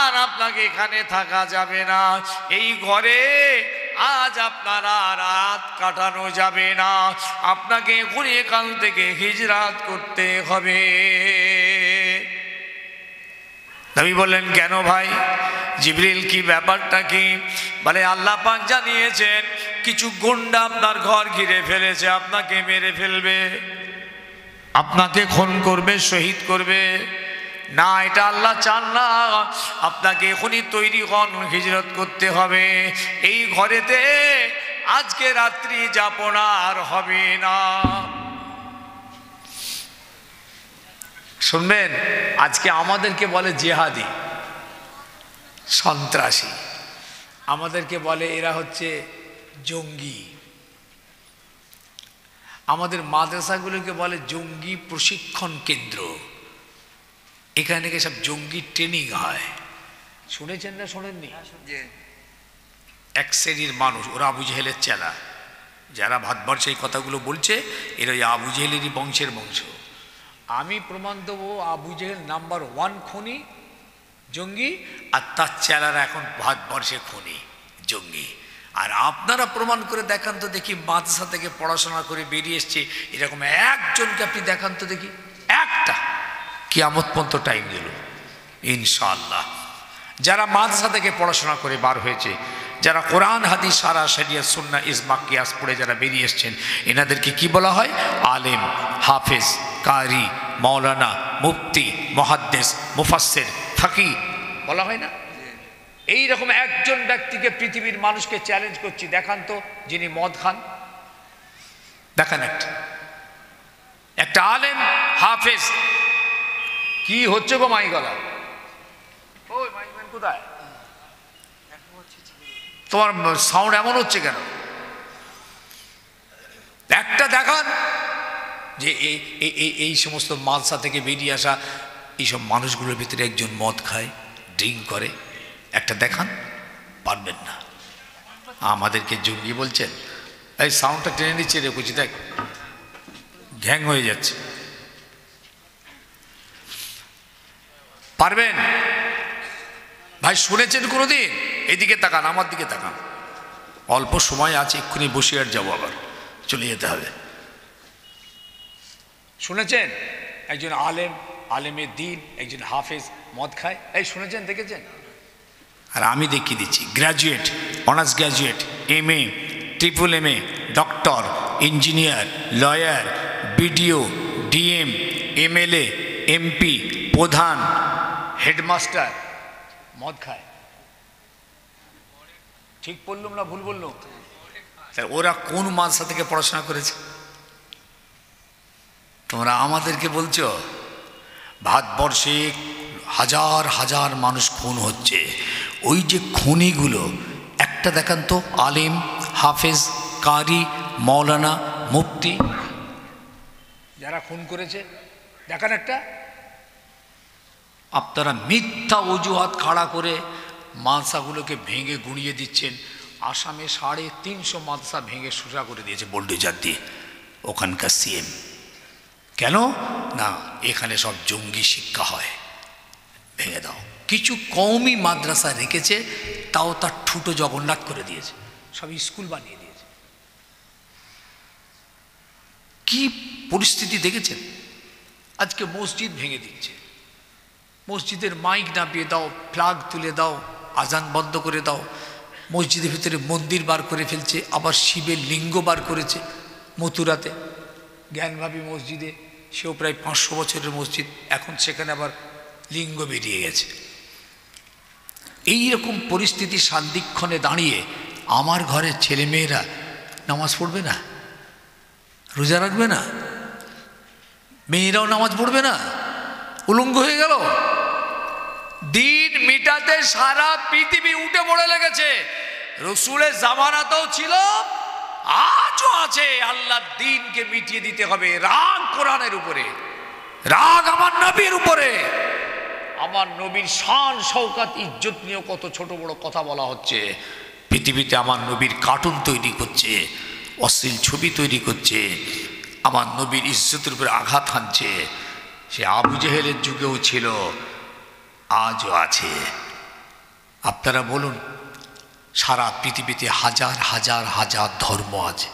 আর আপনাকে এখানে থাকা যাবে না, এই ঘরে আজ আপনার রাত কাটানো যাবে না, আপনাকে এখন এখান থেকে হিজরাত করতে হবে। নবী বললেন, কেন ভাই? জিবরিল কি ব্যাপারটা কি? বলে আল্লাহ পাক জানিয়েছেন কিছু গুন্ডা আপনার ঘর ঘিরে ফেলেছে, আপনাকে মেরে ফেলবে, আপনাকে খুন করবে, শহীদ করবে। না, এটা আল্লাহ চান না। আপনাকে এখনই তৈরি হন, হিজরত করতে হবে। এই ঘরেতে আজকে রাত্রি যাপন আর হবে না। শুনবেন, আজকে আমাদেরকে বলে জেহাদি, সন্ত্রাসী, আমাদেরকে বলে এরা হচ্ছে জঙ্গি, আমাদের মাদ্রাসাগুলোকে বলে জঙ্গি প্রশিক্ষণ কেন্দ্র। এখানে থেকে সব জঙ্গি ট্রেনিং হয়। শুনেছেন না শোনেননি? এক শ্রেণীর মানুষ, ওরা আবু জেহেলের চেলা, যারা ভারতবর্ষে এই কথাগুলো বলছে এরা ওই আবু জেহেলেরই বংশের বংশ। আমি প্রমাণ দেবো আবু জেহেল নাম্বার 1 খুনি জঙ্গি, আর তার চেলারা এখন ভারতবর্ষে খুনি জঙ্গি। আর আপনারা প্রমাণ করে দেখান তো দেখি, মাদ্রাসা থেকে পড়াশোনা করে বেরিয়ে এসছে এরকম একজনকে আপনি দেখান তো দেখি, একটা। কিয়ামত পর্যন্ত টাইম দিল ইনশাআল্লাহ। যারা মাদ্রাসা থেকে পড়াশোনা করে বার হয়েছে, যারা কোরআন হাদিস সারা শরিয়ত সুন্নাহ ইজমা কিয়াস পড়ে যারা বেরিয়ে এসছেন, এনাদেরকে কি বলা হয়? আলেম, হাফেজ, কারি, মাওলানা, মুফতি, মুহাদ্দিস, মুফাসসির, ফাকিহ বলা হয় না? এই রকম একজন ব্যক্তিকে পৃথিবীর মানুষকে চ্যালেঞ্জ করছি, দেখান তো যিনি মদ খান, দেখান একটা আলেম হাফেজ। কি হচ্ছে গো মাই গলা? ওই মাইকম্যান কোথায়? তোমার সাউন্ড এমন হচ্ছে কেন? একটা দেখান যে এই সমস্ত মাদ্রাসা থেকে বেরিয়ে আসা এইসব মানুষগুলোর ভিতরে একজন মদ খায়, ড্রিঙ্ক করে, একটা দেখান। পারবেন না। আমাদেরকে জঙ্গি বলছেন? এই সাউন্ডটা টেনে নিচ্ছে রে, বুঝি দেখ ঘ্যাং হয়ে যাচ্ছে। পারবেন ভাই? শুনেছেন কোনোদিন? এদিকে তাকান, আমার দিকে তাকান। অল্প সময় আছে, এক্ষুনি বসে আর যাবো, আবার চলে যেতে হবে। শুনেছেন একজন আলেম, আলেমের দিন, একজন হাফেজ মদ খায়? এই শুনেছেন, দেখেছেন? আর আমি দেখিয়ে দিচ্ছি, graduate, honours graduate, MA, MMA, doctor, engineer, lawyer, BDO, DM, MLA, MP, প্রধান, হেডমাস্টার মদ খায়। ঠিক বললাম না ভুল বললাম? ওরা কোন মাদ্রাসা থেকে পড়াশোনা করেছে? তোমরা আমাদেরকে বলছো ভারতবর্ষে হাজার হাজার মানুষ খুন হচ্ছে। ওই যে খুনিগুলো একটা দেখান তো, আলিম, হাফেজ, কারি, মাওলানা, মুফতি, যারা খুন করেছে দেখান একটা। আপনারা মিথ্যা অজুহাত খাড়া করে মাদ্রাসাগুলোকে ভেঙে গুঁড়িয়ে দিচ্ছেন। আসামে 350 মাদ্রাসা ভেঙে সোজা করে দিয়েছে বোল্ডোজার দিয়ে ওখানকার CM। কেন না? এখানে সব জঙ্গি শিক্ষা হয়, ভেঙে দাও। কিছু কওমি মাদ্রাসা রেখেছে, তাও তার ঠুটো জগন্নাথ করে দিয়েছে, সব স্কুল বানিয়ে দিয়েছে। কি পরিস্থিতি দেখেছেন? আজকে মসজিদ ভেঙে দিচ্ছে, মসজিদের মাইক নামিয়ে দাও, ফ্ল্যাগ তুলে দাও, আজান বন্ধ করে দাও। মসজিদের ভিতরে মন্দির বার করে ফেলছে, আবার শিবের লিঙ্গ বার করেছে মথুরাতে, জ্ঞানভাবী মসজিদে, সেও প্রায় 500 বছরের মসজিদ, এখন সেখানে আবার লিঙ্গ বেরিয়ে গেছে। এই রকম পরিস্থিতি সান্দিক্ষণে দাঁড়িয়ে আমার ঘরের ছেলেমেয়েরা নামাজ পড়বে না, রোজা রাখবে না, মেয়েরাও নামাজ পড়বে না, উলঙ্গ হয়ে গেল। দিন মিটাতে সারা পৃথিবী উঠে পড়ে লেগেছে। রসুলের জামানাতেও ছিল, আজও আছে। আল্লাহর দ্বীনকে মিটিয়ে দিতে হবে। রাগ কোরআনের উপরে, রাগ আমার নবীর উপরে। আমার নবীর শান শওকাত ইজ্জত নিয়ে কত ছোট বড় কথা বলা হচ্ছে। পৃথিবীতে আমার নবীর কার্টুন তৈরি করছে, অশ্লীল ছবি তৈরি করছে, আমার নবীর ইজ্জতের উপরে আঘাত হানছে। সে আবু জেহেলের যুগেও ছিল, আজও আছে। আপনারা বলুন, সারা পৃথিবীতে হাজার হাজার হাজার ধর্ম আছে।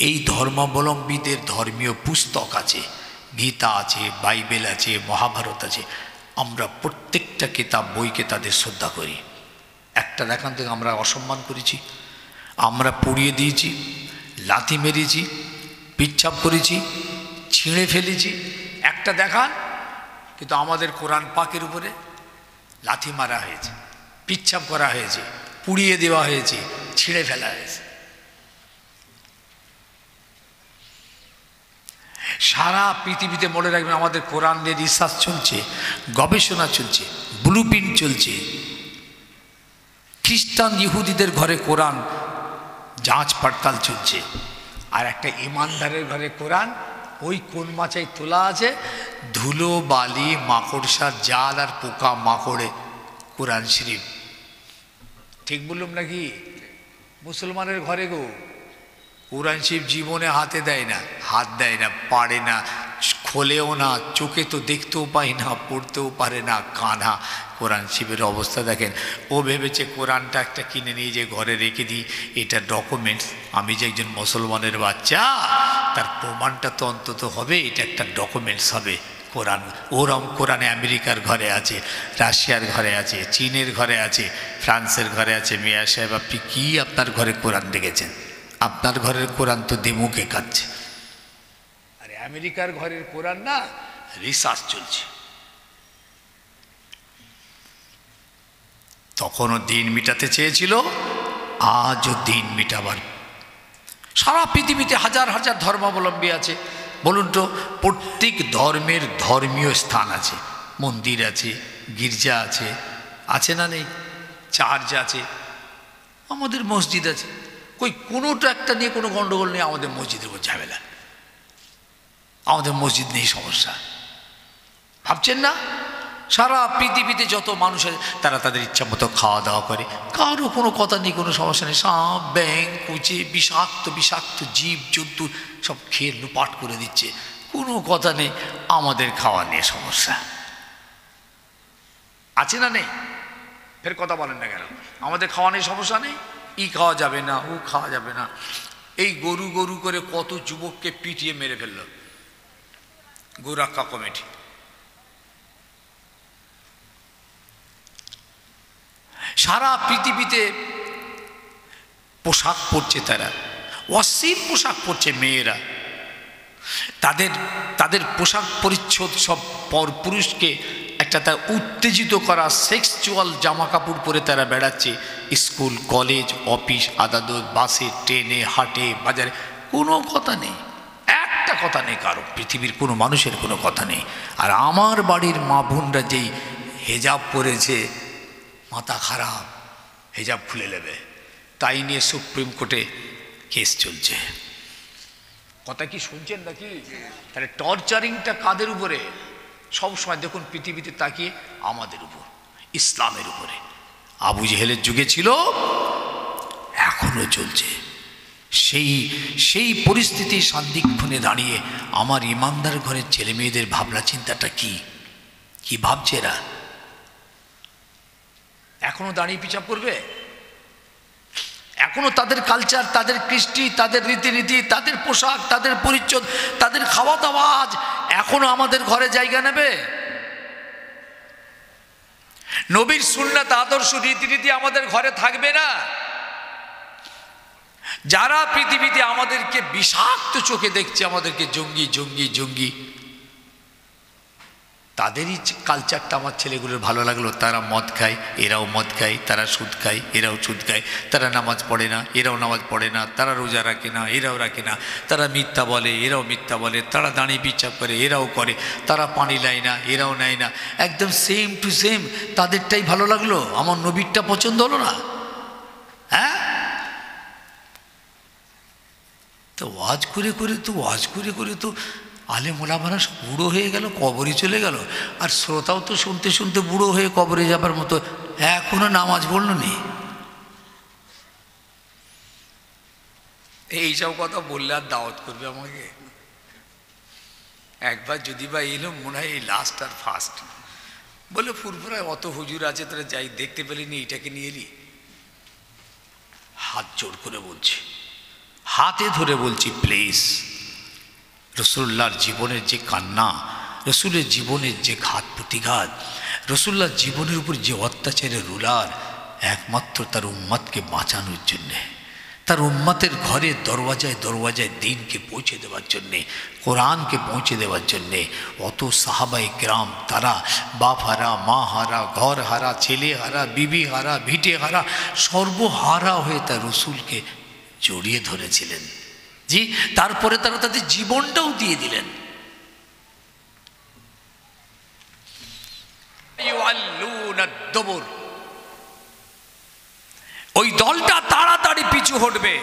এই ধর্মাবলম্বীদের ধর্মীয় পুস্তক আছে, গীতা আছে, বাইবেল আছে, মহাভারত আছে। আমরা প্রত্যেকটা কিতাব বইকে তাদের শ্রদ্ধা করি। একটা দেখান থেকে আমরা অসম্মান করেছি, আমরা পুড়িয়ে দিয়েছি, লাথি মেরেছি, পিচ্ছাপ করেছি, ছিঁড়ে ফেলেছি। একটা দেখান। কিন্তু আমাদের কোরআন পাকের উপরে লাথি মারা হয়েছে, পিচ্ছাপ করা হয়েছে, পুড়িয়ে দেওয়া হয়েছে, ছিঁড়ে ফেলা হয়েছে। সারা পৃথিবীতে মনে রাখবেন, আমাদের কোরআন নিয়ে রিসার্চ চলছে, গবেষণা চলছে, ব্লুপ্রিন্ট চলছে। খ্রিস্টান ইহুদিদের ঘরে কোরআন যাঁচ পড়তাল চলছে, আর একটা ইমানদারের ঘরে কোরআন ওই কোন মাচায় তোলা আছে, ধুলো বালি মাকড়সার জাল আর পোকা মাকড়ে কোরআন শরীফ। ঠিক বললাম নাকি? মুসলমানের ঘরে গো কোরআন শরীফ জীবনে হাতে দেয় না, হাত দেয় না, পারে না, খোলেও না, চোখে তো দেখতেও পাই না, পড়তেও পারে না, কানা। কোরআন শিবের অবস্থা দেখেন। ও ভেবেছে কোরআনটা একটা কিনে নিয়ে যে ঘরে রেখে দিই, এটা ডকুমেন্টস, আমি যে একজন মুসলমানের বাচ্চা তার প্রমাণটা তো অন্তত হবে, এটা একটা ডকুমেন্টস হবে কোরআন। ওরম কোরআনে আমেরিকার ঘরে আছে, রাশিয়ার ঘরে আছে, চীনের ঘরে আছে, ফ্রান্সের ঘরে আছে। মিয়া সাহেব, আপনি কি আপনার ঘরে কোরআন রেখেছেন? আপনার ঘরের কোরআন তো দিমুখে কাটছে। আরে আমেরিকার ঘরের কোরআন না, রিসার্চ চলছে। তখনও দিন মিটাতে চেয়েছিল, আজও দিন মিটাবার। সারা পৃথিবীতে হাজার হাজার ধর্মাবলম্বী আছে। বলুন তো, প্রত্যেক ধর্মের ধর্মীয় স্থান আছে, মন্দির আছে, গির্জা আছে, আছে না নেই? চার্চ আছে, আমাদের মসজিদ আছে। কই কোনোটা একটা নিয়ে কোনো গণ্ডগোল নেই। আমাদের মসজিদের উপর ঝামেলা, আমাদের মসজিদ নেই সমস্যা। ভাবছেন না? সারা পৃথিবীতে যত মানুষ আছে তারা তাদের ইচ্ছা মতো খাওয়া দাওয়া করে, কারো কোনো কথা নেই, কোনো সমস্যা নেই। সাপ, ব্যাঙ, কুচে, বিষাক্ত বিষাক্ত জীব জন্তু সব খেয়ে লুপাট করে দিচ্ছে, কোনো কথা নেই। আমাদের খাওয়া নিয়ে সমস্যা আছে না নেই? ফের কথা বলেন না কেন? আমাদের খাওয়া নিয়ে সমস্যা নেই। ই খাওয়া যাবে না, ও খাওয়া যাবে না। এই গরু গরু করে কত যুবককে পিটিয়ে মেরে ফেলল গোরক্ষা কমিটি। সারা পৃথিবীতে পোশাক পরছে, তারা অশ্লীল পোশাক পরছে মেয়েরা। তাদের পোশাক পরিচ্ছদ সব পরপুরুষকে একটা তার উত্তেজিত করা সেক্সুয়াল জামা কাপড় পরে তারা বেড়াচ্ছে। স্কুল, কলেজ, অফিস, আদালত, বাসে, ট্রেনে, হাটে, বাজারে, কোনো কথা নেই, একটা কথা নেই কারো, পৃথিবীর কোনো মানুষের কোনো কথা নেই। আর আমার বাড়ির মা বোনরা যেই হেজাব পরেছে, মাথা খারাপ, হেজাব খুলে নেবে, তাই নিয়ে সুপ্রিম কোর্টে কেস চলছে। কথা কি শুনছেন নাকি? তাহলে টর্চারিংটা কাদের উপরে? সবসময় দেখুন পৃথিবীতে তাকিয়ে আমাদের উপর, ইসলামের উপরে। আবু জেহেলের যুগে ছিল, এখনো চলছে। সেই পরিস্থিতি সান্দিক্ষণে দাঁড়িয়ে আমার ইমানদার ঘরের ছেলে মেয়েদের ভাবনা চিন্তাটা কি ভাবছে এরা? এখনো দাঁড়িয়ে পিছাপ করবে? এখনো তাদের কালচার, তাদের কৃষ্টি, তাদের রীতিনীতি, তাদের পোশাক, তাদের পরিচ্ছদ, তাদের খাওয়া দাওয়া আজ এখনো আমাদের ঘরে জায়গা নেবে? নবীর সুন্নাত, আদর্শ, রীতিনীতি আমাদের ঘরে থাকবে না? যারা পৃথিবীতে আমাদেরকে বিষাক্ত চোখে দেখছে, আমাদেরকে জঙ্গি জঙ্গি জঙ্গি, তাদেরই কালচারটা আমার ছেলেগুলোর ভালো লাগলো। তারা মদ খায়, এরাও মদ খায়, তারা সুদ খায়, এরাও সুদ খায়, তারা নামাজ পড়ে না, এরাও নামাজ পড়ে না, তারা রোজা রাখে না, এরাও রাখে না, তারা মিথ্যা বলে, এরাও মিথ্যা বলে, তারা দাঁড়িয়ে বিচার করে, এরাও করে, তারা পানি নেয় না, এরাও নেয় না, একদম সেম টু সেম। তাদেরটাই ভালো লাগলো, আমার নবীরটা পছন্দ হলো না? হ্যাঁ, তো ওয়াজ করে করে তো আলেম ওলামারা সব বুড়ো হয়ে গেল, কবরে চলে গেল। আর শ্রোতাও তো শুনতে শুনতে বুড়ো হয়ে কবরে যাবার মতো, এখনো নামাজ পড়ল নি। এইসব কথা বললে আর দাওয়াত করবে আমাকে? একবার যদি বা এলো, মনে হয় এই লাস্ট আর ফার্স্ট। বলে ফুরফুরায় অত হুজুর আছে, তোরা যাই দেখতে পেলিনি, এটাকে নিয়ে এলি? হাত জোড় করে বলছি, হাতে ধরে বলছি, প্লিজ, রসুল্লাহর জীবনের যে কান্না, রসুলের জীবনের যে ঘাত প্রতিঘাত, রসুল্লাহর জীবনের উপর যে অত্যাচারের রুলার, একমাত্র তার উম্মাদকে বাঁচানোর জন্যে, তার উম্মাতের ঘরে দরওয়াজায় দরওয়াজায় দিনকে পৌঁছে দেওয়ার জন্যে, কোরআনকে পৌঁছে দেওয়ার জন্যে অত সাহাবায়ে কেরাম, তারা বাপ হারা, মা হারা, ঘর হারা, ছেলে হারা, বিবি হারা, ভিটে হারা, সর্বহারা হয়ে তার রসুলকে জড়িয়ে ধরেছিলেন। জি, তারপরে তারা তাদের জীবনটাও দিয়ে দিলেন। ওই দলটা তাড়াতাড়ি পিছু হটবে,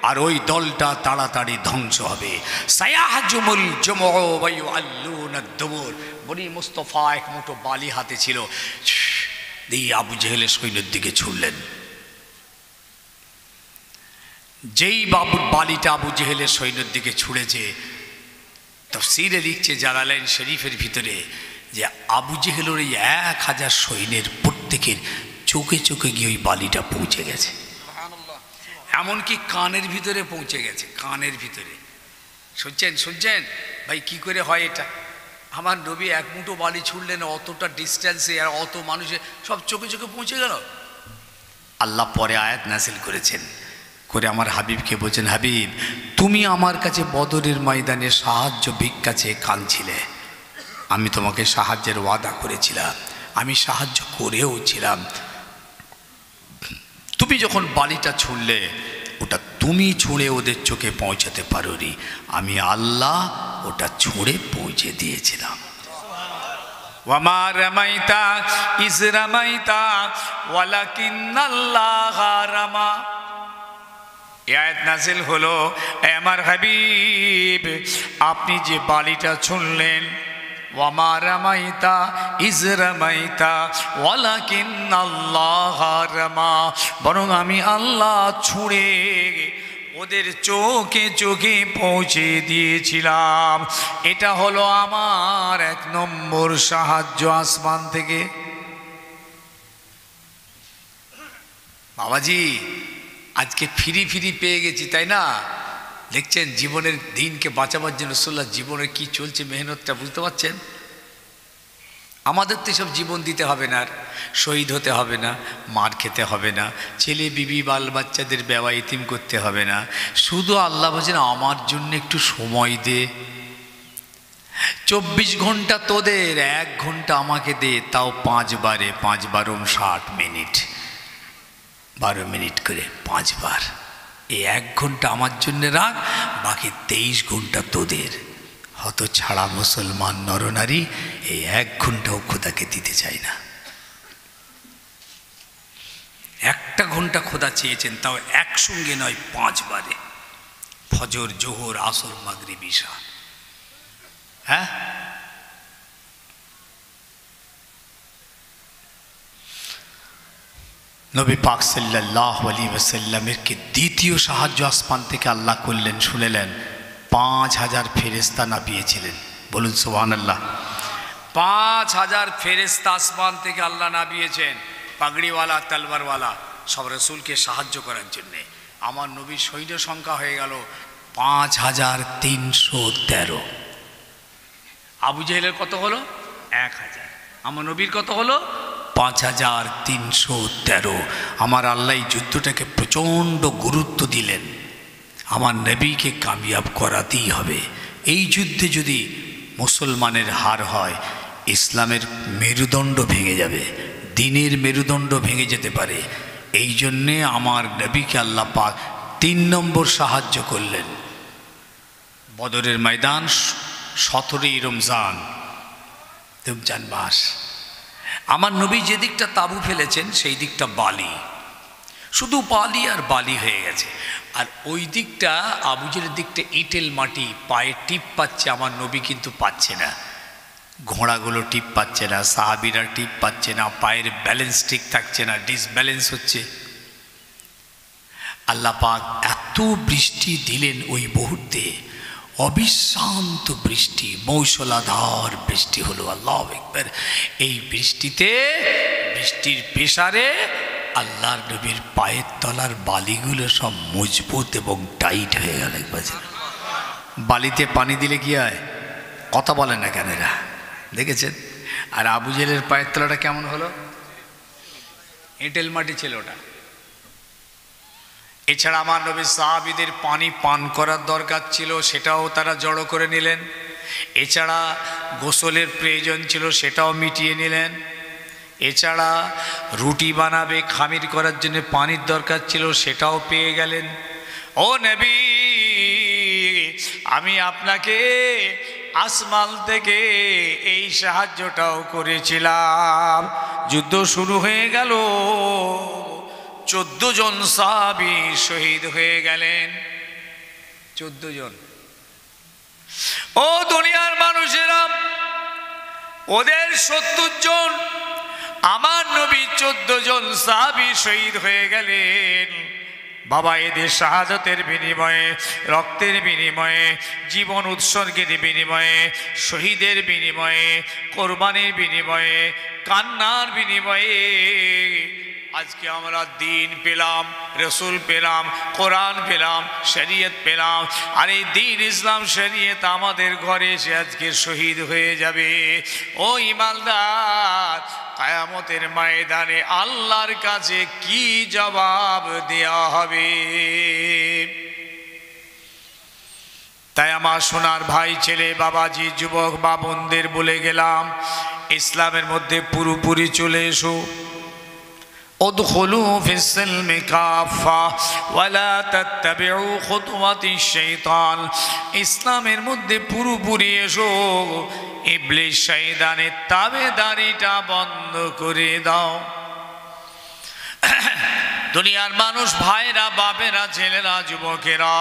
আর ওই দলটা তাড়াতাড়ি ধ্বংস হবে। সায়াহজুমুল জুমউ ওয়া ইউআল্লুনা আদ-দুবুর। বনি মুস্তাফা এক মুঠো বালি হাতে ছিল, দিয়ে আবু জেহেলের সৈন্যের দিকে ছুড়লেন। যেই বাবুর বালিটা আবু জেহেলের সৈন্যের দিকে ছুঁড়েছে, তাফসীরে লিখছে জালালাইন শরীফের ভিতরে যে আবু জেহেলের এই 1000 সৈন্যের প্রত্যেকের চোখে চোখে গিয়ে ওই বালিটা পৌঁছে গেছে, এমনকি কানের ভিতরে পৌঁছে গেছে, কানের ভিতরে। শুনছেন ভাই, কি করে হয় এটা? আমার নবী এক মুঠো বালি ছুড়লেন, অতটা ডিস্টেন্সে, আর অত মানুষের সব চোখে চোখে পৌঁছে গেল। আল্লাহ পরে আয়াত নাযিল করেছেন, করে আমার হাবিবকে বলছেন, হাবিব তুমি আমার কাছে বদরের ময়দানে সাহায্য ভিক্ষা চেয়ে কাঁদছিলে, আমি তোমাকে সাহায্যের ওয়াদা করেছিলাম, আমি সাহায্য করেও ছিলাম। তুমি যখন বালিটা ছুঁড়লে, ওটা তুমি ছুঁড়ে ওদের চোখে পৌঁছাতে পারোনি, আমি আল্লাহ ওটা ছুঁড়ে পৌঁছে দিয়েছিলাম। ওয়ামা রামাইতা ইজ রামাইতা ওয়ালাকিন্নাল্লাহা রামা। এই আয়াত নাযিল হলো, আমার হাবিব আপনি যে বালিটা ছুঁড়লেন, ওয়ামা রামাইতা ইজ রামাইতা ওয়ালাকিন্নাল্লাহা রামা, বরং আমি আল্লাহ ছুঁড়ে ওদের চোখে চোখে পৌঁছে দিয়েছিলাম। এটা হলো আমার 1 নম্বর সাহায্য আসমান থেকে। বাবাজি আজকে ফিরি ফিরি পেয়ে গেছি, তাই না? দেখছেন জীবনের দিনকে বাঁচাবার জন্য রাসূলুল্লাহ জীবনের কি চলছে মেহনতটা, বুঝতে পারছেন? আমাদের তো সব জীবন দিতে হবে না, আর শহীদ হতে হবে না, মার খেতে হবে না, ছেলে বিবি বাল বাচ্চাদের বেওয়া ইতিম করতে হবে না, শুধু আল্লাহ বলছেন আমার জন্য একটু সময় দে। 24 ঘন্টা তোদের, 1 ঘন্টা আমাকে দে, তাও 5 বারে, 5 বারং 60 মিনিট, 12 মিনিট করে 5 বার। এই 1 ঘন্টা আমার জন্য রাখ, বাকি 23 ঘন্টা তোদের। হত ছাড়া মুসলমান নরনারী এই 1 ঘন্টাও খোদাকে দিতে চায় না। 1টা ঘন্টা খোদা চেয়েছেন, তাও একসঙ্গে নয়, 5 বারে, ফজর জোহর আসর মাগরিব ঈশা। হ্যাঁ, নবী পাক সাল্লাল্লাহু আলাইহি ওয়াসাল্লামের কি দ্বিতীয় সাহায্য আসমান থেকে আল্লাহ করলেন, শুনেলেন? 5000 ফেরেশতা নামিয়েছিলেন, বলুন সুবহানাল্লাহ। 5000 ফেরেশতা আসমান থেকে আল্লাহ নামিয়েছেন, পাগড়িওয়ালা তলবারওয়ালা, সব রাসূলকে সাহায্য করার জন্যে। আমার নবীর সৈন্য সংখ্যা হয়ে গেল 5313। আবু জেহেলের কত হলো? 1000। আমার নবীর কত হলো? 5313। আমার আল্লাহ এই যুদ্ধটাকে প্রচণ্ড গুরুত্ব দিলেন, আমার নবীকে কামিয়াব করাতেই হবে। এই যুদ্ধে যদি মুসলমানের হার হয়, ইসলামের মেরুদণ্ড ভেঙে যাবে, দ্বীনের মেরুদণ্ড ভেঙে যেতে পারে। এই জন্যে আমার নবীকে আল্লাহ পাক 3 নম্বর সাহায্য করলেন। বদরের ময়দান 17ই রমজান মাস। আমার নবী যে দিকটা তাঁবু ফেলেছেন সেই দিকটা বালি, শুধু বালি আর বালি হয়ে গেছে। আর ওই দিকটা আবু জেহেলের দিকটা ইটেল মাটি, পায়ে টিপ পাচ্ছে, আমার নবী কিন্তু পাচ্ছে না। ঘোড়াগুলো টিপ পাচ্ছে না, সাহাবীরা টিপ পাচ্ছে না, পায়ের ব্যালেন্স ঠিক থাকছে না, ডিসব্যালেন্স হচ্ছে। আল্লাহ পাক এত বৃষ্টি দিলেন ওই মুহূর্তে, অবিশ্রান্ত বৃষ্টি, মৌসলাধার বৃষ্টি হলো। আল্লাহু আকবার। এই বৃষ্টিতে, বৃষ্টির প্রেসারে আল্লাহর নবীর পায়ের তলার বালিগুলো সব মজবুত এবং টাইট হয়ে গেল। বালিতে পানি দিলে কি হয়? কথা বলে না কেন এরা, দেখেছেন? আর আবু জেহেলের পায়ের তলাটা কেমন হলো? এঁটেল মাটি ছিল ওটা। এছাড়া আমার নবী সাহাবীদের পানি পান করার দরকার ছিল, সেটাও তারা জড়ো করে নিলেন। এছাড়া গোসলের প্রয়োজন ছিল, সেটাও মিটিয়ে নিলেন। এছাড়া রুটি বানাবে, খামির করার জন্য পানির দরকার ছিল, সেটাও পেয়ে গেলেন। ও নবী, আমি আপনাকে আসমান থেকে এই সাহায্যটাও করেছিলাম। যুদ্ধ শুরু হয়ে গেল, 14 জন সাহাবী শহীদ হয়ে গেলেন। 14 জন। ও দুনিয়ার মানুষেরা, ওদের 70 জন, আমার নবী 14 জন সাহাবী শহীদ হয়ে গেলেন। বাবা এদের শাহাদাতের বিনিময়ে, রক্তের বিনিময়ে, জীবন উৎসর্গের বিনিময়ে, শহীদের বিনিময়ে, কোরবানির বিনিময়ে, কান্নার বিনিময়ে আজকে আমরা দিন পেলাম, রসুল পেলাম, কোরআন পেলাম, শরীয়ত পেলাম। আর এই দিন ইসলাম শরীয়ত আমাদের ঘরে এসে আজকে শহীদ হয়ে যাবে। ও ইমানদার, কিয়ামতের ময়দানে আল্লাহর কাছে কি জবাব দেওয়া হবে? তাই আমার সোনার ভাই, ছেলে, বাবাজি, যুবক বা বোনদের বলে গেলাম, ইসলামের মধ্যে পুরোপুরি চলে এসো। উদখুলু ফিস-সিলমি কাফা ওয়ালা তাত্তাবিউ খুতুওয়াতিশ শাইতান। ইসলামের মধ্যে পুরোপুরি এসো, ইবলিস শয়তানের তাবেদারিটা বন্ধ করে দাও। দুনিয়ার মানুষ, ভাইরা, বাপেরা, ছেলেরা, যুবকেরা,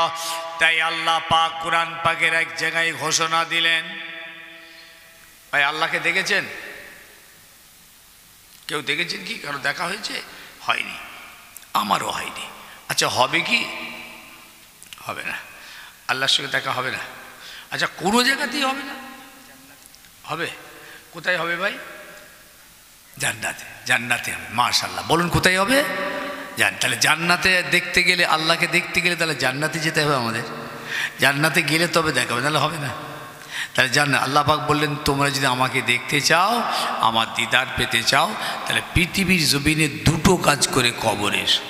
তাই আল্লাহ পাক কোরআন পাকের এক জায়গায় ঘোষণা দিলেন। ভাই, আল্লাহকে দেখেছেন? কেউ দেখেছেন কি? কারো দেখা হয়েছে? হয়নি, আমারও হয়নি। আচ্ছা, হবে কি? হবে না। আল্লাহর সঙ্গে দেখা হবে না। আচ্ছা, কোনো জায়গাতেই হবে না? হবে। কোথায় হবে ভাই? জান্নাতে। জান্নাতে হবে। মাশাআল্লাহ। বলুন কোথায় হবে? তাহলে জান্নাতে দেখতে গেলে, আল্লাহকে দেখতে গেলে তাহলে জান্নাতে যেতে হবে আমাদের। জান্নাতে গেলে তবে দেখা হবে, তাহলে হবে না। তাহলে জান্নাত, আল্লাহ পাক বললেন, তোমরা যদি আমাকে দেখতে চাও, আমার দিদার পেতে চাও, তাহলে পৃথিবীর জমিনে দুটো কাজ করে কবরে এসো।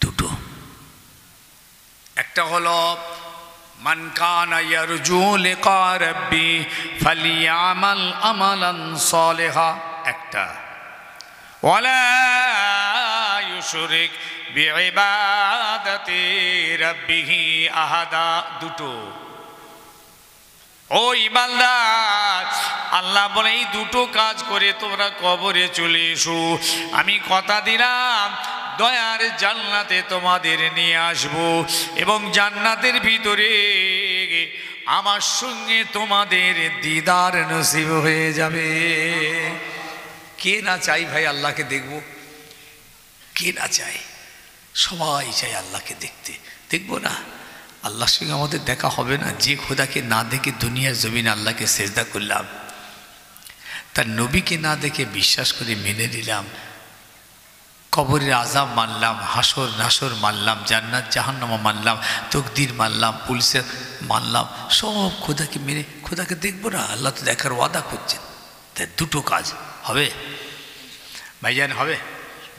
দুটো। একটা হলো মান কানা ইয়ারজু লিকা রাব্বি ফালিয়ামাল আমালান সালিহা, একটা, ওয়ালা ইউশরিক বিইবাদাতি রাব্বিহি আহাদা, দুটো। ও ইমানদার, আল্লাহ বলে এই দুটো কাজ করে তোমরা কবরে চলে এসো, আমি কথা দিলাম দয়ার জান্নাতে তোমাদের নিয়ে আসবো, এবং জান্নাতের ভিতরে আমার সঙ্গে তোমাদের দিদার নসিব হয়ে যাবে। কে না চাই ভাই আল্লাহকে দেখবো? কে না চাই? সবাই চাই আল্লাহকে দেখতে। দেখবো না? আল্লাহর সঙ্গে আমাদের দেখা হবে না। যে খোদাকে না দেখে দুনিয়ার জমিনে আল্লাহকে সেজদা করলাম, তার নবীকে না দেখে বিশ্বাস করে মেনে নিলাম, কবরের আযাব মানলাম, হাসর নাসর মানলাম, জান্নাত জাহান্নাম মানলাম, তকদির মানলাম, পুলিশের মানলাম, সব খোদাকে মেনে খোদাকে দেখবো না? আল্লাহ তো দেখার ওয়াদা করছেন। তাই দুটো কাজ হবে ভাইজান, হবে।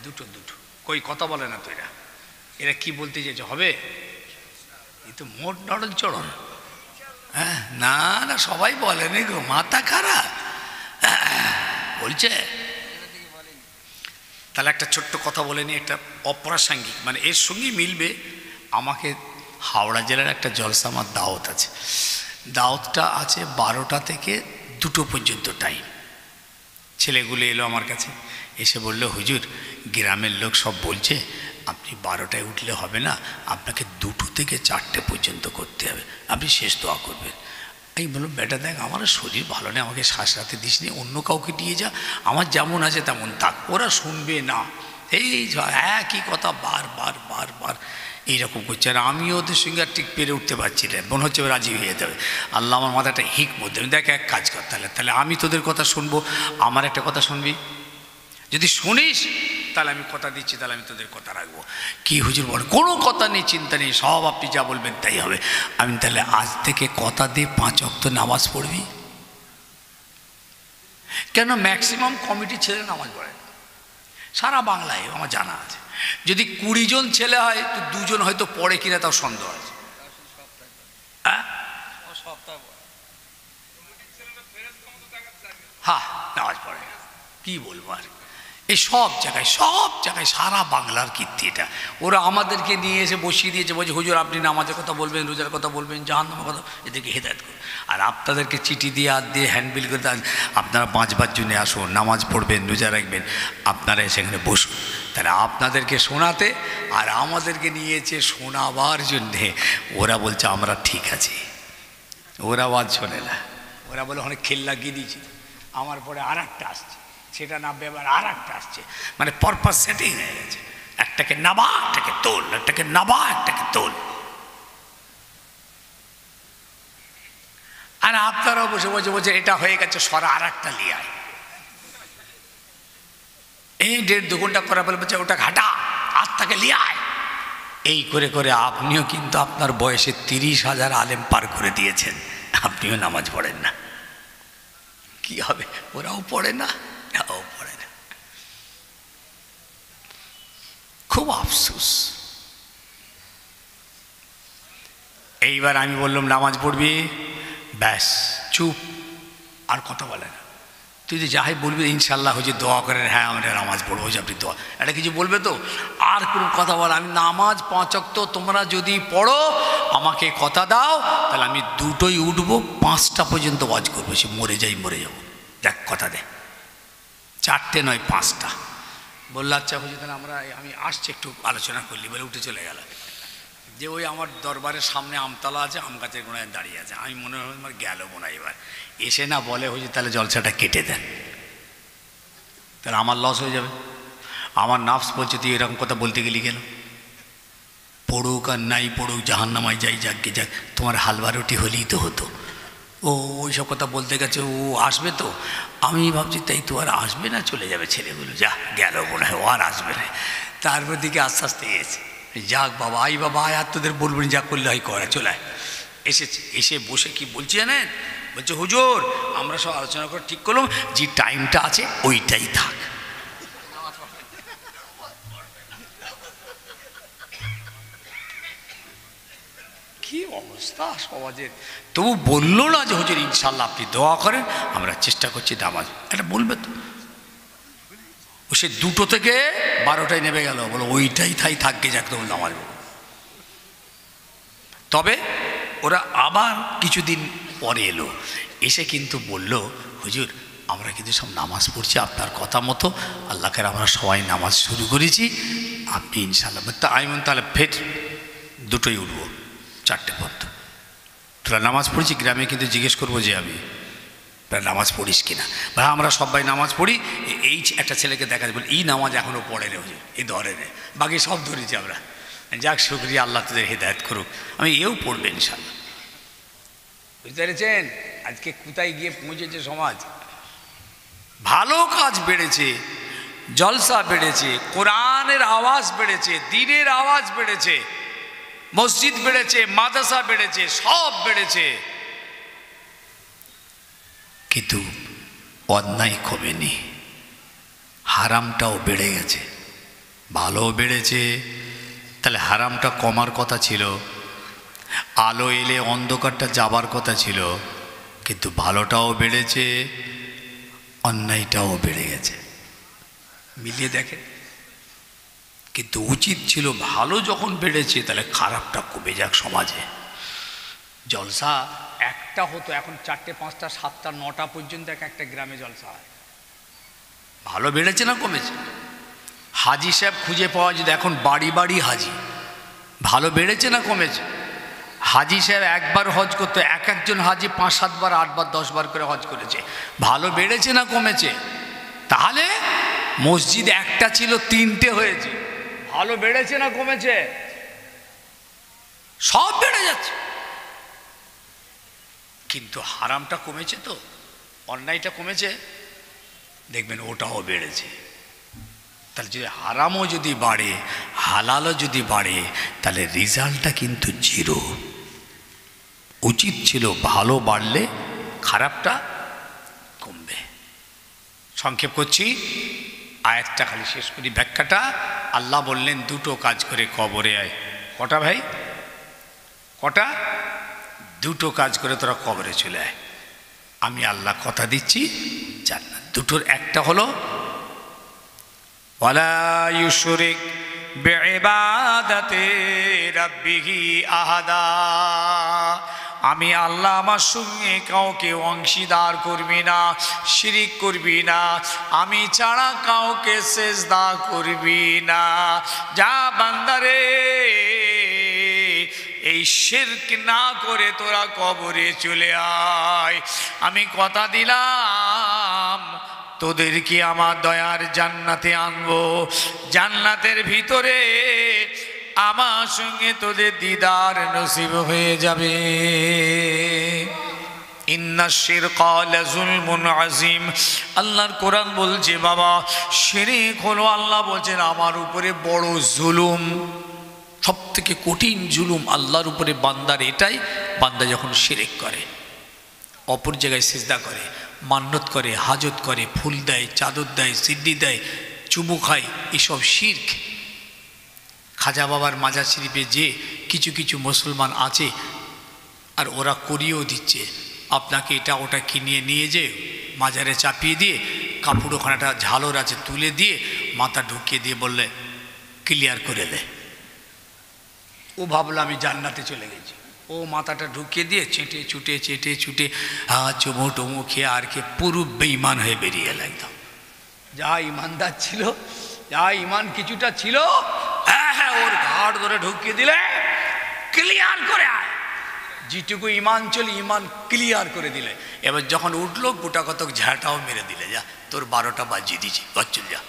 দুটো দুটো। কই কথা বলে না তো এরা কি বলতে চাইছে? হবে? এই তো মোট নড়ল চড়ন। হ্যাঁ, না না, সবাই বলে নি গো, মাথা খারাপ বলছে। তাহলে একটা ছোট্ট কথা বলে নি, একটা অপ্রাসঙ্গিক, মানে এর সঙ্গেই মিলবে। আমাকে হাওড়া জেলার একটা জলসা, আমার দাওয়াত আছে। দাওয়াতটা আছে 12টা থেকে 2টো পর্যন্ত টাইম। ছেলেগুলো এলো আমার কাছে, এসে বললো, হুজুর গ্রামের লোক সব বলছে আপনি 12টায় উঠলে হবে না, আপনাকে 2টো থেকে 4টে পর্যন্ত করতে হবে, আপনি শেষ দোয়া করবেন। আমি বললাম, বেটা দেখ, আমার শরীর ভালো নেই, আমাকে শ্বাস রাখতে দিস নি, অন্য কাউকে দিয়ে যা, আমার যেমন আছে তেমন থাক। ওরা শুনবে না, এই একই কথা বার বার এইরকম করছে। আর আমিও ওদের সঙ্গে আর ঠিক পেরে উঠতে পারছি না, মনে হচ্ছে রাজি হয়ে যেতে হবে। আল্লাহ আমার মাথাটা হিক মধ্যে, দেখ এক কাজ কর, তাহলে আমি তোদের কথা শুনবো, আমার একটা কথা শুনবি, যদি শুনিস তাহলে আমি কথা দিচ্ছি, তাহলে আমি তোদের কথা রাখবো। কি হুজুর বলে? কোনো কথা নেই, চিন্তা নেই, সব আপনি যা বলবেন তাই হবে। আমি তাহলে আজ থেকে কথা দিয়ে 5 ওয়াক্ত নামাজ পড়বি। কেন? ম্যাক্সিমাম কমিটি ছেলে নামাজ পড়ে সারা বাংলায়, আমার জানা আছে। যদি 20 জন ছেলে হয় তো 2 জন হয়তো পড়ে কিনা তাও সন্দেহ আছে। হ্যাঁ, নামাজ পড়ে, কি বলবো আর। এই সব জায়গায় সারা বাংলার কীর্তি এটা। ওরা আমাদেরকে নিয়ে এসে বসিয়ে দিয়েছে, বলছে হুজুর আপনি নামাজের কথা বলবেন, রোজার কথা বলবেন, জাহান্নামের কথা, এদেরকে হেদায়েত করুন। আর আপনাদেরকে চিঠি দিয়ে হাত দিয়ে হ্যান্ডবিল করে আপনারা 5 বার জন্য আসুন, নামাজ পড়বেন, রোজা রাখবেন, আপনারা সেখানে বসুন। তাহলে আপনাদেরকে শোনাতে আর আমাদেরকে নিয়েছে শোনাবার জন্যে। ওরা বলছে আমরা ঠিক আছি, ওরা আওয়াজ শোনে না। ওরা বলে অনেক খেল লাগিয়ে দিয়েছি, আমার পরে আর একটা আসছে, সেটা না ব্যবহার আর একটা আসছে, মানে পারপাস সেটিং হয়ে গেছে। একটা একটাকে নাবা একটাকে তোল, একটাকে নাবা একটাকে তোল। আর আপনারাও বসে বসে বসে এটা হয়ে গেছে সরা আর একটা লিয়ায়, এই 1.5-2 ঘন্টা করা বলে বলছে ওটা ঘাটা আর তাকে লিয়ায়। এই করে করে আপনিও কিন্তু আপনার বয়সে 30,000 আলেম পার করে দিয়েছেন, আপনিও নামাজ পড়েন না। কি হবে, ওরাও পড়ে না, এরাও পড়ে না। খুব আফসোস। এইবার আমি বললাম নামাজ পড়বি, ব্যাস চুপ, আর কথা বলে না। তুই যে যাই বলবি ইনশাল্লাহ হচ্ছে দোয়া করেন, হ্যাঁ আমরা নামাজ পড়বো, যে আপনি দোয়া এটা কিছু বলবে তো, আর কোনো কথা বলে আমি নামাজ 5 ওয়াক্ত তোমরা যদি পড়ো আমাকে কথা দাও, তাহলে আমি 2টোই উঠবো, 5টা পর্যন্ত ওয়াজ করবো, সে মরে যাই মরে যাবো, দেখ কথা দে, 4টে নয় 5টা। বললো আচ্ছা হুজুর তাহলে আমি আসছি একটু আলোচনা করলি, বলে উঠে চলে গেল। যে ওই আমার দরবারের সামনে আমতলা আছে, আম গাছের গোড়ায় দাঁড়িয়ে আছে, আমি মনে হয় আমার গেল মনে হয়। এবার এসে না বলে হুজুর তাহলে জলসাটা কেটে দেন, তাহলে আমার লস হয়ে যাবে। আমার নাফস বলছে তুই এরকম কথা বলতে গেলি কেন, পড়ুক আর নাই পড়ুক জাহান্নামায় যাই যাকে যাক, তোমার হালুয়া রুটি হলেই তো হতো। ও ওইসব কথা বলতে গেছে, ও আসবে তো। আমি ভাবছি তাই তো আর আসবে না, চলে যাবে ছেলেগুলো, যা গেল মনে হয়, ও আর আসবে না। তারপর দিকে আস্তে আস্তে এসেছে, যাক বাবা আই বাবা আয়, আর তোদের বলবেন যা করলে হয় করে, চলে এসেছে। এসে বসে কি বলছি জানেন, বলছে হুজুর আমরা সব আলোচনা করে ঠিক করলাম যে টাইমটা আছে ওইটাই থাক। কি অবস্থা সমাজের। তবু বললো না যে হুজুর ইনশাল্লাহ আপনি দোয়া করেন, আমরা চেষ্টা করছি নামাজ, এটা বলবে তো। সে 2টো থেকে 12টায় নেমে গেল, বলো ওইটাই তাই থাকবে যাক তবু নামাজ। তবে ওরা আবার কিছুদিন পরে এলো, এসে কিন্তু বলল হুজুর আমরা কিন্তু সব নামাজ পড়ছি আপনার কথা মতো, আল্লাহকে আমরা সবাই নামাজ শুরু করেছি, আপনি ইনশাল্লাহ। তা আমি তাহলে ফের 2টোই উঠবো, 4টে পর্যন্ত তোরা নামাজ পড়ছি। গ্রামে কিন্তু জিজ্ঞেস করবো যে আমি নামাজ পড়িস কিনা, ভাই আমরা সবাই নামাজ পড়ি। এই একটা ছেলেকে দেখা যায় বলে এই নামাজ এখনও পড়ে রে হুজুর, এই ধরে রে, বাকি সব ধরেছি আমরা। যাক শুকরিয়া, আল্লাহ তোদের হেদায়েত করুক। আমি এও পড়বে ইনশাল্লাহ। বুঝতে পেরেছেন আজকে কোথায় গিয়ে পৌঁছেছে সমাজ। ভালো কাজ বেড়েছে, জলসা বেড়েছে, কোরআনের আওয়াজ বেড়েছে, দ্বীনের আওয়াজ বেড়েছে, মসজিদ বেড়েছে, মাদ্রাসা বেড়েছে, সব বেড়েছে, কিন্তু অন্যায় কমেনি, হারামটাও বেড়ে গেছে। ভালো বেড়েছে, তাহলে হারামটা কমার কথা ছিল, আলো এলে অন্ধকারটা যাবার কথা ছিল, কিন্তু ভালোটাও বেড়েছে, অন্যায়টাও বেড়ে গেছে। মিলিয়ে দেখেন। কিন্তু উচিত ছিল ভালো যখন বেড়েছে তাহলে খারাপটা কমে যাক সমাজে। জলসা একটা হতো, এখন 4টে 5টা 7টা 9টা পর্যন্ত একটা গ্রামে জলসা হয়। ভালো বেড়েছে না কমেছে? হাজি সাহেব খুঁজে পাওয়া যদি এখন বাড়ি বাড়ি হাজি। ভালো বেড়েছে না কমেছে? হাজি সাহেব একবার হজ করতো, একজন হাজি 5-7 বার 8 বার 10 বার করে হজ করেছে। ভালো বেড়েছে না কমেছে? তাহলে মসজিদ একটা ছিল 3টে হয়েছে, ভালো বেড়েছে না কমেছে? সব বেড়ে যাচ্ছে, কিন্তু হারামটা কমেছে তো, অন্যায়টা কমেছে, দেখবেন ওটাও বেড়েছে। তাহলে যদি হারামও যদি বাড়ে, হালালও যদি বাড়ে, তাহলে রেজাল্টটা কিন্তু 0। উচিত ছিল ভালো বাড়লে খারাপটা কমবে। সংক্ষেপ করছি, আয়াতটা খালি শেষ করি ব্যাখ্যাটা। আল্লাহ বললেন 2টো কাজ করে কবরে আয়। কটা ভাই? কটা? 2টো কাজ করে তোরা কবরে চলে আয়। আমি আল্লাহ কথা দিচ্ছি জান্নাত। 2টোর একটা হলো ওয়ালা ইউশরিক বিইবাদাতি রাব্বিহি আহাদা, আমি আল্লাহ আমার সঙ্গে কাউকে অংশীদার করবি না, শিরিক করবি না, আমি ছাড়া কাউকে সেজদা করবি না। যা বান্দারে এই শিরক না করে তোরা কবরে চলে আয়। আমি কথা দিলাম তোদেরকে আমার দয়ার জান্নাতে আনবো, জান্নাতের ভিতরে আমার সঙ্গে তোদের দিদার নসিব হয়ে যাবে। ইন্না শিরকা লাযুলমুন আযীম, আল্লাহর কোরআন বলছে বাবা শিরক হলো, আল্লাহ বলছেন আমার উপরে বড় জুলুম, সব থেকে কঠিন জুলুম আল্লাহর উপরে বান্দার এটাই, বান্দা যখন শিরক করে, অপর জায়গায় সিজদা করে, মান্নত করে, হাজত করে, ফুল দেয়, চাদর দেয়, সিদ্ধি দেয়, চুমু খায়, এসব শিরক। খাজা বাবার মাজার শরীফে যে কিছু কিছু মুসলমান আছে আর ওরা করিয়েও দিচ্ছে, আপনাকে এটা ওটা কিনিয়ে নিয়ে যে মাজারে চাপিয়ে দিয়ে কাপড় ওখানেটা ঝালর আছে তুলে দিয়ে মাথা ঢুকিয়ে দিয়ে বললে ক্লিয়ার করে দে, ও ভাবলো আমি জান্নাতে চলে গেছি, ও মাথাটা ঢুকিয়ে দিয়ে চেটে চুটে চেটে চুটে চুমো টুমো খেয়ে আর কে পুরো বেঈমান হয়ে বেরিয়ে এল। একদম যা ইমানদার ছিল, যা ইমান কিছুটা ছিল, হ্যাঁ ওর ঘাট ধরে ঢুকিয়ে দিলে ক্লিয়ার করে আয়, যেটুকু ইমান চলে ইমান ক্লিয়ার করে দিলে। এবার যখন উঠলো গোটা কতক ঝাঁটাও মেরে দিলে, যা তোর 12টা বাজিয়ে দিয়েছি, চল যা।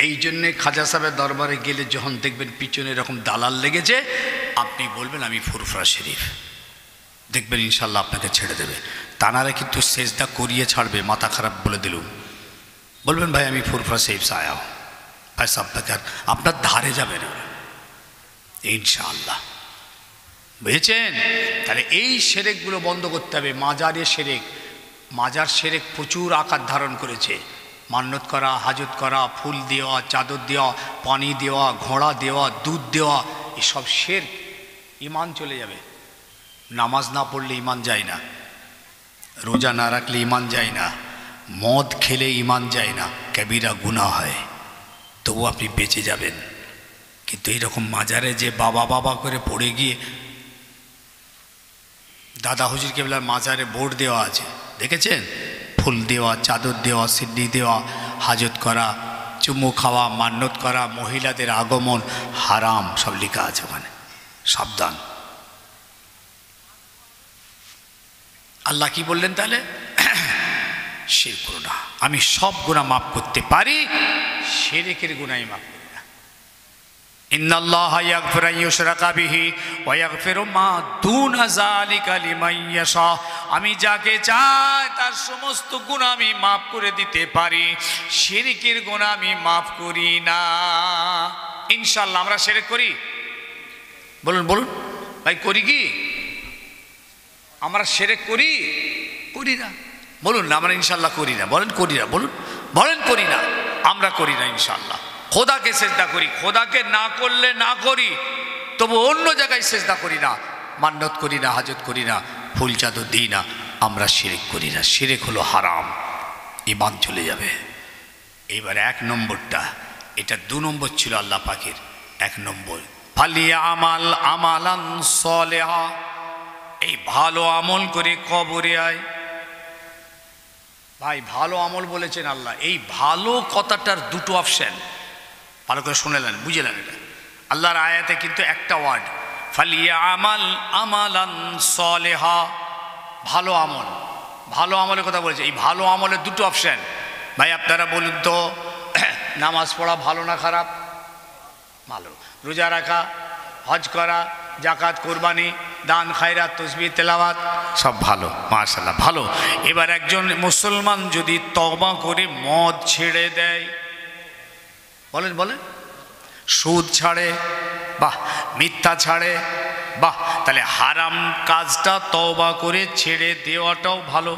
এই জন্যে খাজা সাহেবের দরবারে গেলে যখন দেখবেন পিছনে এরকম দালাল লেগেছে, আপনি বলবেন আমি ফুরফুরা শরীফ, দেখবেন ইনশাল্লাহ আপনাকে ছেড়ে দেবে। তানারা কিন্তু সেজদা করিয়ে ছাড়বে, মাথা খারাপ বলে দিলুম, বলবেন ভাই আমি ফুরফুরা শরীফ সে আয়া হুঁ, ভাই সাব আপনার ধারে যাবে না ইনশাআল্লাহ, বুঝেছেন? তাহলে এই সেরেকগুলো বন্ধ করতে হবে। মাজারে সেরেক, মাজার সেরেক প্রচুর আকার ধারণ করেছে, মান্নত করা, হাজত করা, ফুল দেওয়া, চাদর দেওয়া, পানি দেওয়া, ঘোড়া দেওয়া, দুধ দেওয়া, এসব শিরক, ইমান চলে যাবে। নামাজ না পড়লে ইমান যায় না, রোজা না রাখলে ইমান যায় না, মদ খেলে ইমান যায় না, কবিরা গুনাহ হয়, তবু আপনি বেঁচে যাবেন। কিন্তু এইরকম মাজারে যে বাবা বাবা করে পড়ে গিয়ে, দাদা হুজুর কেবলার মাজারে বোর্ড দেওয়া আছে দেখেছেন, ফুল দেওয়া, চাদর দেওয়া, সিদ্ধি দেওয়া, হাজত করা, চুমু খাওয়া, মান্নত করা, মহিলাদের আগমন হারাম, সব লেখা আছে ওখানে, সাবধান। আল্লাহ কি বললেন তাহলে? শিরক করো না, আমি সব গুনাহ মাফ করতে পারি, শিরকের গুনাহ মাফ করি না। ইন্নাল্লাহা ইয়াগফিরু আন ইউশরাকা বিহি ওয়া ইয়াগফিরু মা দুনা যালিকা লিমান ইয়াশা, আমি যাকে চাই তার সমস্ত গুনাহ আমি মাফ করে দিতে পারি, শিরকের গুনাহ আমি মাফ করি না। ইনশাআল্লাহ আমরা শিরক করি? বলুন বলুন ভাই, করি কি আমরা শিরক করি? করি না, বলুন না আমরা ইনশাআল্লাহ করি না, বলেন করি না, বলুন বলেন করি না, আমরা করি না ইনশাআল্লাহ। খোদাকে সেজদা করি, খোদাকে না করলে না করি, তবু অন্য জায়গায় সেজদা করি না, মান্নত করি না, হাজত করি না, ফুল চাদর দিই না, আমরা শিরক করি না। শিরক হলো হারাম, ঈমান চলে যাবে। এইবার 1 নম্বরটা, এটা 2 নম্বর ছিল আল্লাহ পাকের। 1 নম্বর ফালিয়ামাল আমালান সলিহা, এই ভালো আমল করে কবরে আয়। ভাই ভালো আমল বলেছেন আল্লাহ, এই ভালো কথাটার 2টো অপশন, ভালো করে শুনেলেন, বুঝলেন? এটা আল্লাহর আয়াতে কিন্তু একটা ওয়ার্ড, ফালিয়ামাল আমালান সলিহা, ভালো আমল, ভালো আমলের কথা বলেছে। এই ভালো আমলের 2টো অপশন। ভাই আপনারা বলুন তো, নামাজ পড়া ভালো না খারাপ? ভালো। রোজা রাখা, হজ করা, জাকাত, কোরবানি, দান, খায়রাত, তাসবিহ, তেলাওয়াত সব ভালো, মাশাআল্লাহ ভালো। এবার একজন মুসলমান যদি তওবা করে মদ ছেড়ে দেয়, বলেন বলেন, সুদ ছাড়ে, বাহ, মিথ্যা ছাড়ে, বাহ, তাহলে হারাম কাজটা তওবা করে ছেড়ে দেওয়াটাও ভালো।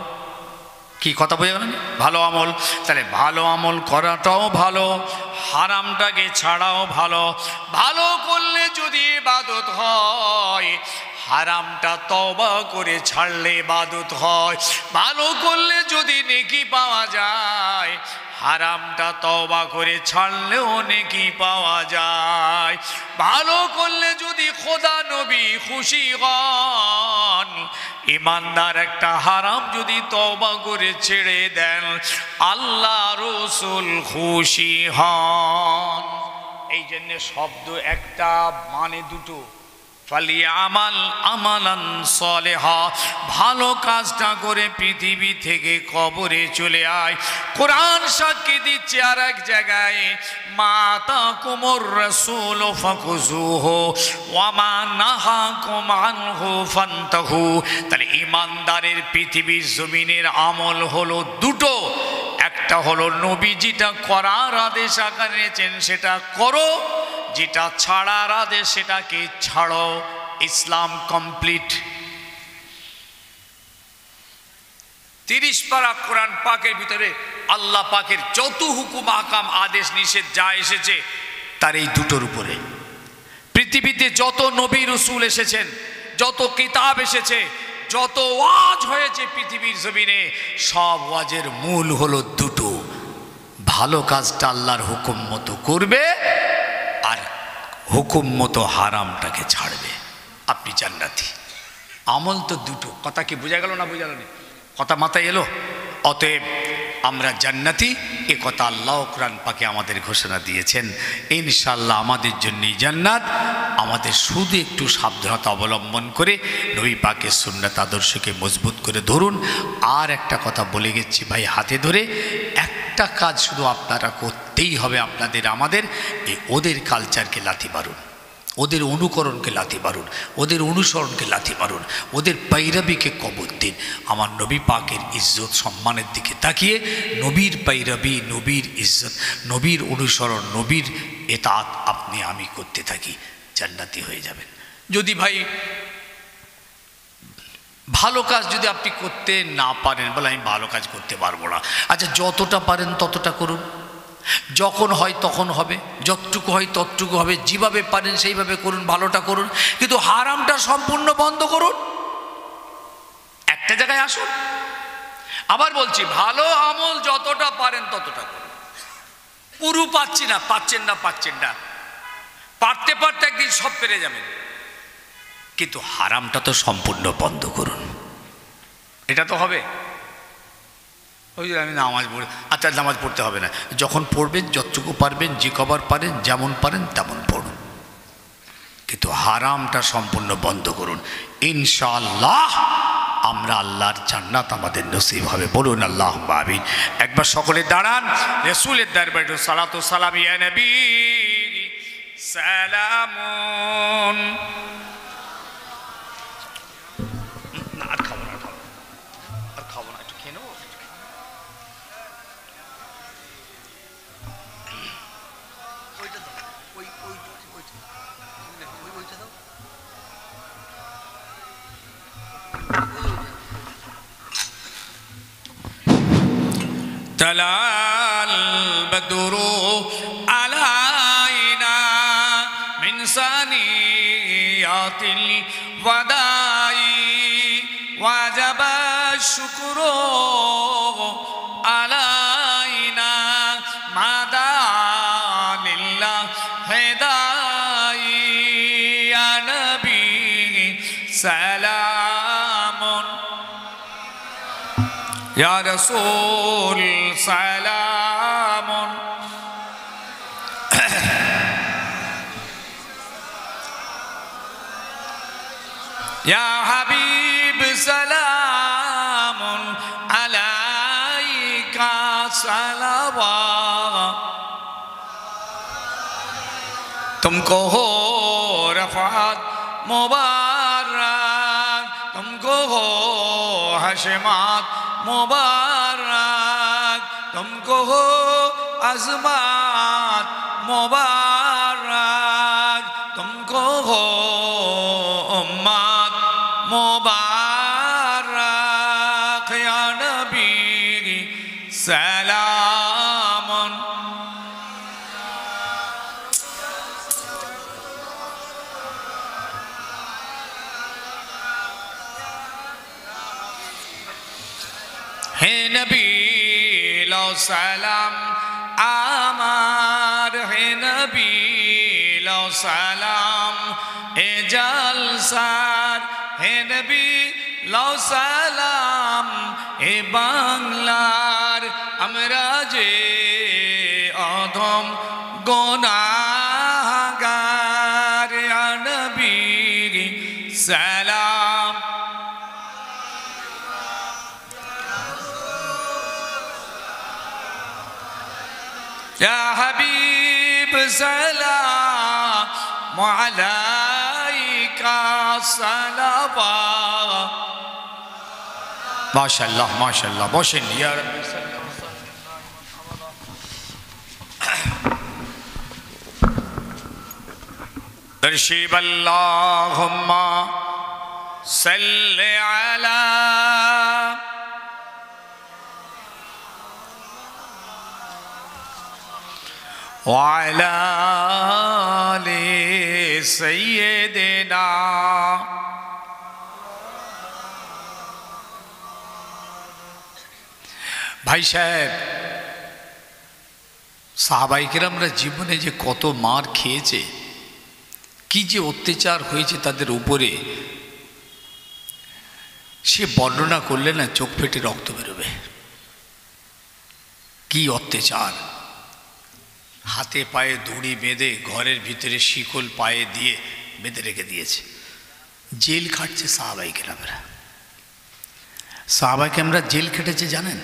কি কথা বোঝা গেল? ভালো আমল। তাহলে ভালো আমল করাটাও ভালো, হারামটাকে ছাড়াও ভালো। ভালো করলে যদি ইবাদত হয়, হারামটা তওবা করে ছাড়লে ইবাদত হয়। ভালো করলে যদি নেকি পাওয়া যায়, হারামটা তওবা করে ছাড়লেও নেকি পাওয়া যায়। ভালো করলে যদি খোদা নবী খুশি হন, ইমানদার একটা হারাম যদি তওবা করে ছেড়ে দেন, আল্লাহ রাসূল খুশি হন। এই জন্য শব্দ একটা, মানে 2টো। ফালিয়ামাল আমালান সালেহা, ভালো কাজটা করে পৃথিবী থেকে কবরে চলে আয়। কোরআন সাক্ষী দিচ্ছে আর এক জায়গায়, মাতাকুমুর রাসূল ফাকুজুহু ওয়া মা নাহাকুম আনহু ফান্তাহু। তাহলে ইমানদারের পৃথিবীর জমিনের আমল হলো দুটো, একটা হলো নবী যেটা করার আদেশ আকারেছেন সেটা করো, যেটা ছাড়ার আদেশ সেটাকে ছাড়ো। ইসলাম কমপ্লিট। 30 পারা কোরআন পাকের ভিতরে আল্লাহ পাকের যত হুকুম আকাম আদেশ নিষেধ যা এসেছে তার এই দুটোর উপরে। পৃথিবীতে যত নবী রসুল এসেছেন, যত কিতাব এসেছে, যত ওয়াজ হয়েছে পৃথিবীর জমিনে, সব ওয়াজের মূল হলো দুটো, ভালো কাজটা আল্লাহর হুকুম মতো করবে আর হুকুম মতো হারামটাকে ছাড়বে, আপনি জান্নাতি। আমল তো দুটো। কথা কি বোঝা গেল না বোঝা গেল? কথা মাথায় এলো? অতএব আমরা জান্নাতি, এ কথা আল্লাহ কোরআন পাকে আমাদের ঘোষণা দিয়েছেন। ইনশাআল্লাহ আমাদের জন্যই জান্নাত। আমাদের শুধু একটু সাবধানতা অবলম্বন করে নবী পাকের সুন্নাত আদর্শকে মজবুত করে ধরুন। আর একটা কথা বলে গেছি ভাই, হাতে ধরে একটা কাজ শুধু আপনারা করতেই হবে, আপনাদের আমাদের, ওদের কালচারকে লাথি মারুন, ওদের অনুকরণকে লাথি মারুন, ওদের অনুসরণকে লাথি মারুন, ওদের পাইরাবিকে কবর দিন। আমার নবী পাকের ইজ্জত সম্মানের দিকে তাকিয়ে নবীর পাইরাবি, নবীর ইজ্জত, নবীর অনুসরণ, নবীর এতাত আপনি আমি করতে থাকি, জান্নাতি হয়ে যাবেন। যদি ভাই ভালো কাজ যদি আপনি করতে না পারেন, বলে আমি ভালো কাজ করতে পারবো না, আচ্ছা যতটা পারেন ততটা করুন, যখন হয় তখন হবে, যতটুকু হয় ততটুকু হবে, যেভাবে পারেন সেইভাবে করুন, ভালোটা করুন, কিন্তু হারামটা সম্পূর্ণ বন্ধ করুন। একটা জায়গায় আসুন, আবার বলছি, ভালো আমল যতটা পারেন ততটা করুন। পুরো পাচ্ছেন না, পারতে পারতে একদিন সব পেরে যাবেন, কিন্তু হারামটা তো সম্পূর্ণ বন্ধ করুন। এটা তো হবে। ওই যে আমি নামাজ পড়ি, আচ্ছা নামাজ পড়তে হবে না, যখন পড়বেন যতটুকু পারবেন, যে কবার পারেন, যেমন পারেন তেমন পড়ুন, কিন্তু হারামটা সম্পূর্ণ বন্ধ করুন। ইনশাআল্লাহ আমরা আল্লাহর জান্নাত আমাদের নসিব হবে। বলুন আল্লাহুম্মা আমিন। একবার সকলে দাঁড়ান, রাসূলের দরবারে সালাতু সালাম, ইয়া নবী সালামুন। আর খাবো না, একটু খেয়ে নেবো। طلع البدر علينا من ثنيات الوداع وجب الشكر علينا مدى لله هداي يا نبي سلام يا رسول سلام يا حبيب سلام عليك صلوات तुमको हो रफ़ात मुबारक, तुमको हो हशमात मुबारक, तुमको हो अज़मात मुबारक, तुमको हो उम्मत मुबारक या नबी सलाम। हे नबी लो सलाम आमार, हे नबी लो सलाम ए जलसार, हे नबी लो सलाम ए बांगलार আমরা যে অধম গুনাহগার, ইয়া নবী সালাম ইয়া হাবিব সালাম আলাইকা সালাওয়াত মাশাআল্লাহ মাশাআল্লাহ বসেন ইয়া রাব্বি ارشب اللهم صل على وعلى آل سيدنا ভাই সাহেব সাহাবায়ে কেরামরা জীবনে যে কত মার খেয়েছে, কি যে অত্যাচার হয়েছে তাদের উপরে, সে বর্ণনা করলে না চোখ ফেটে রক্ত বেরোবে। কি অত্যাচার! হাতে পায়ে দড়ি বেঁধে ঘরের ভিতরে শিকল পায়ে দিয়ে বেঁধে রেখে দিয়েছে, জেল খাটছে সাহাবায়ে কেরামরা। সাহাবায়ে কেরামরা জেল খেটেছে জানেন?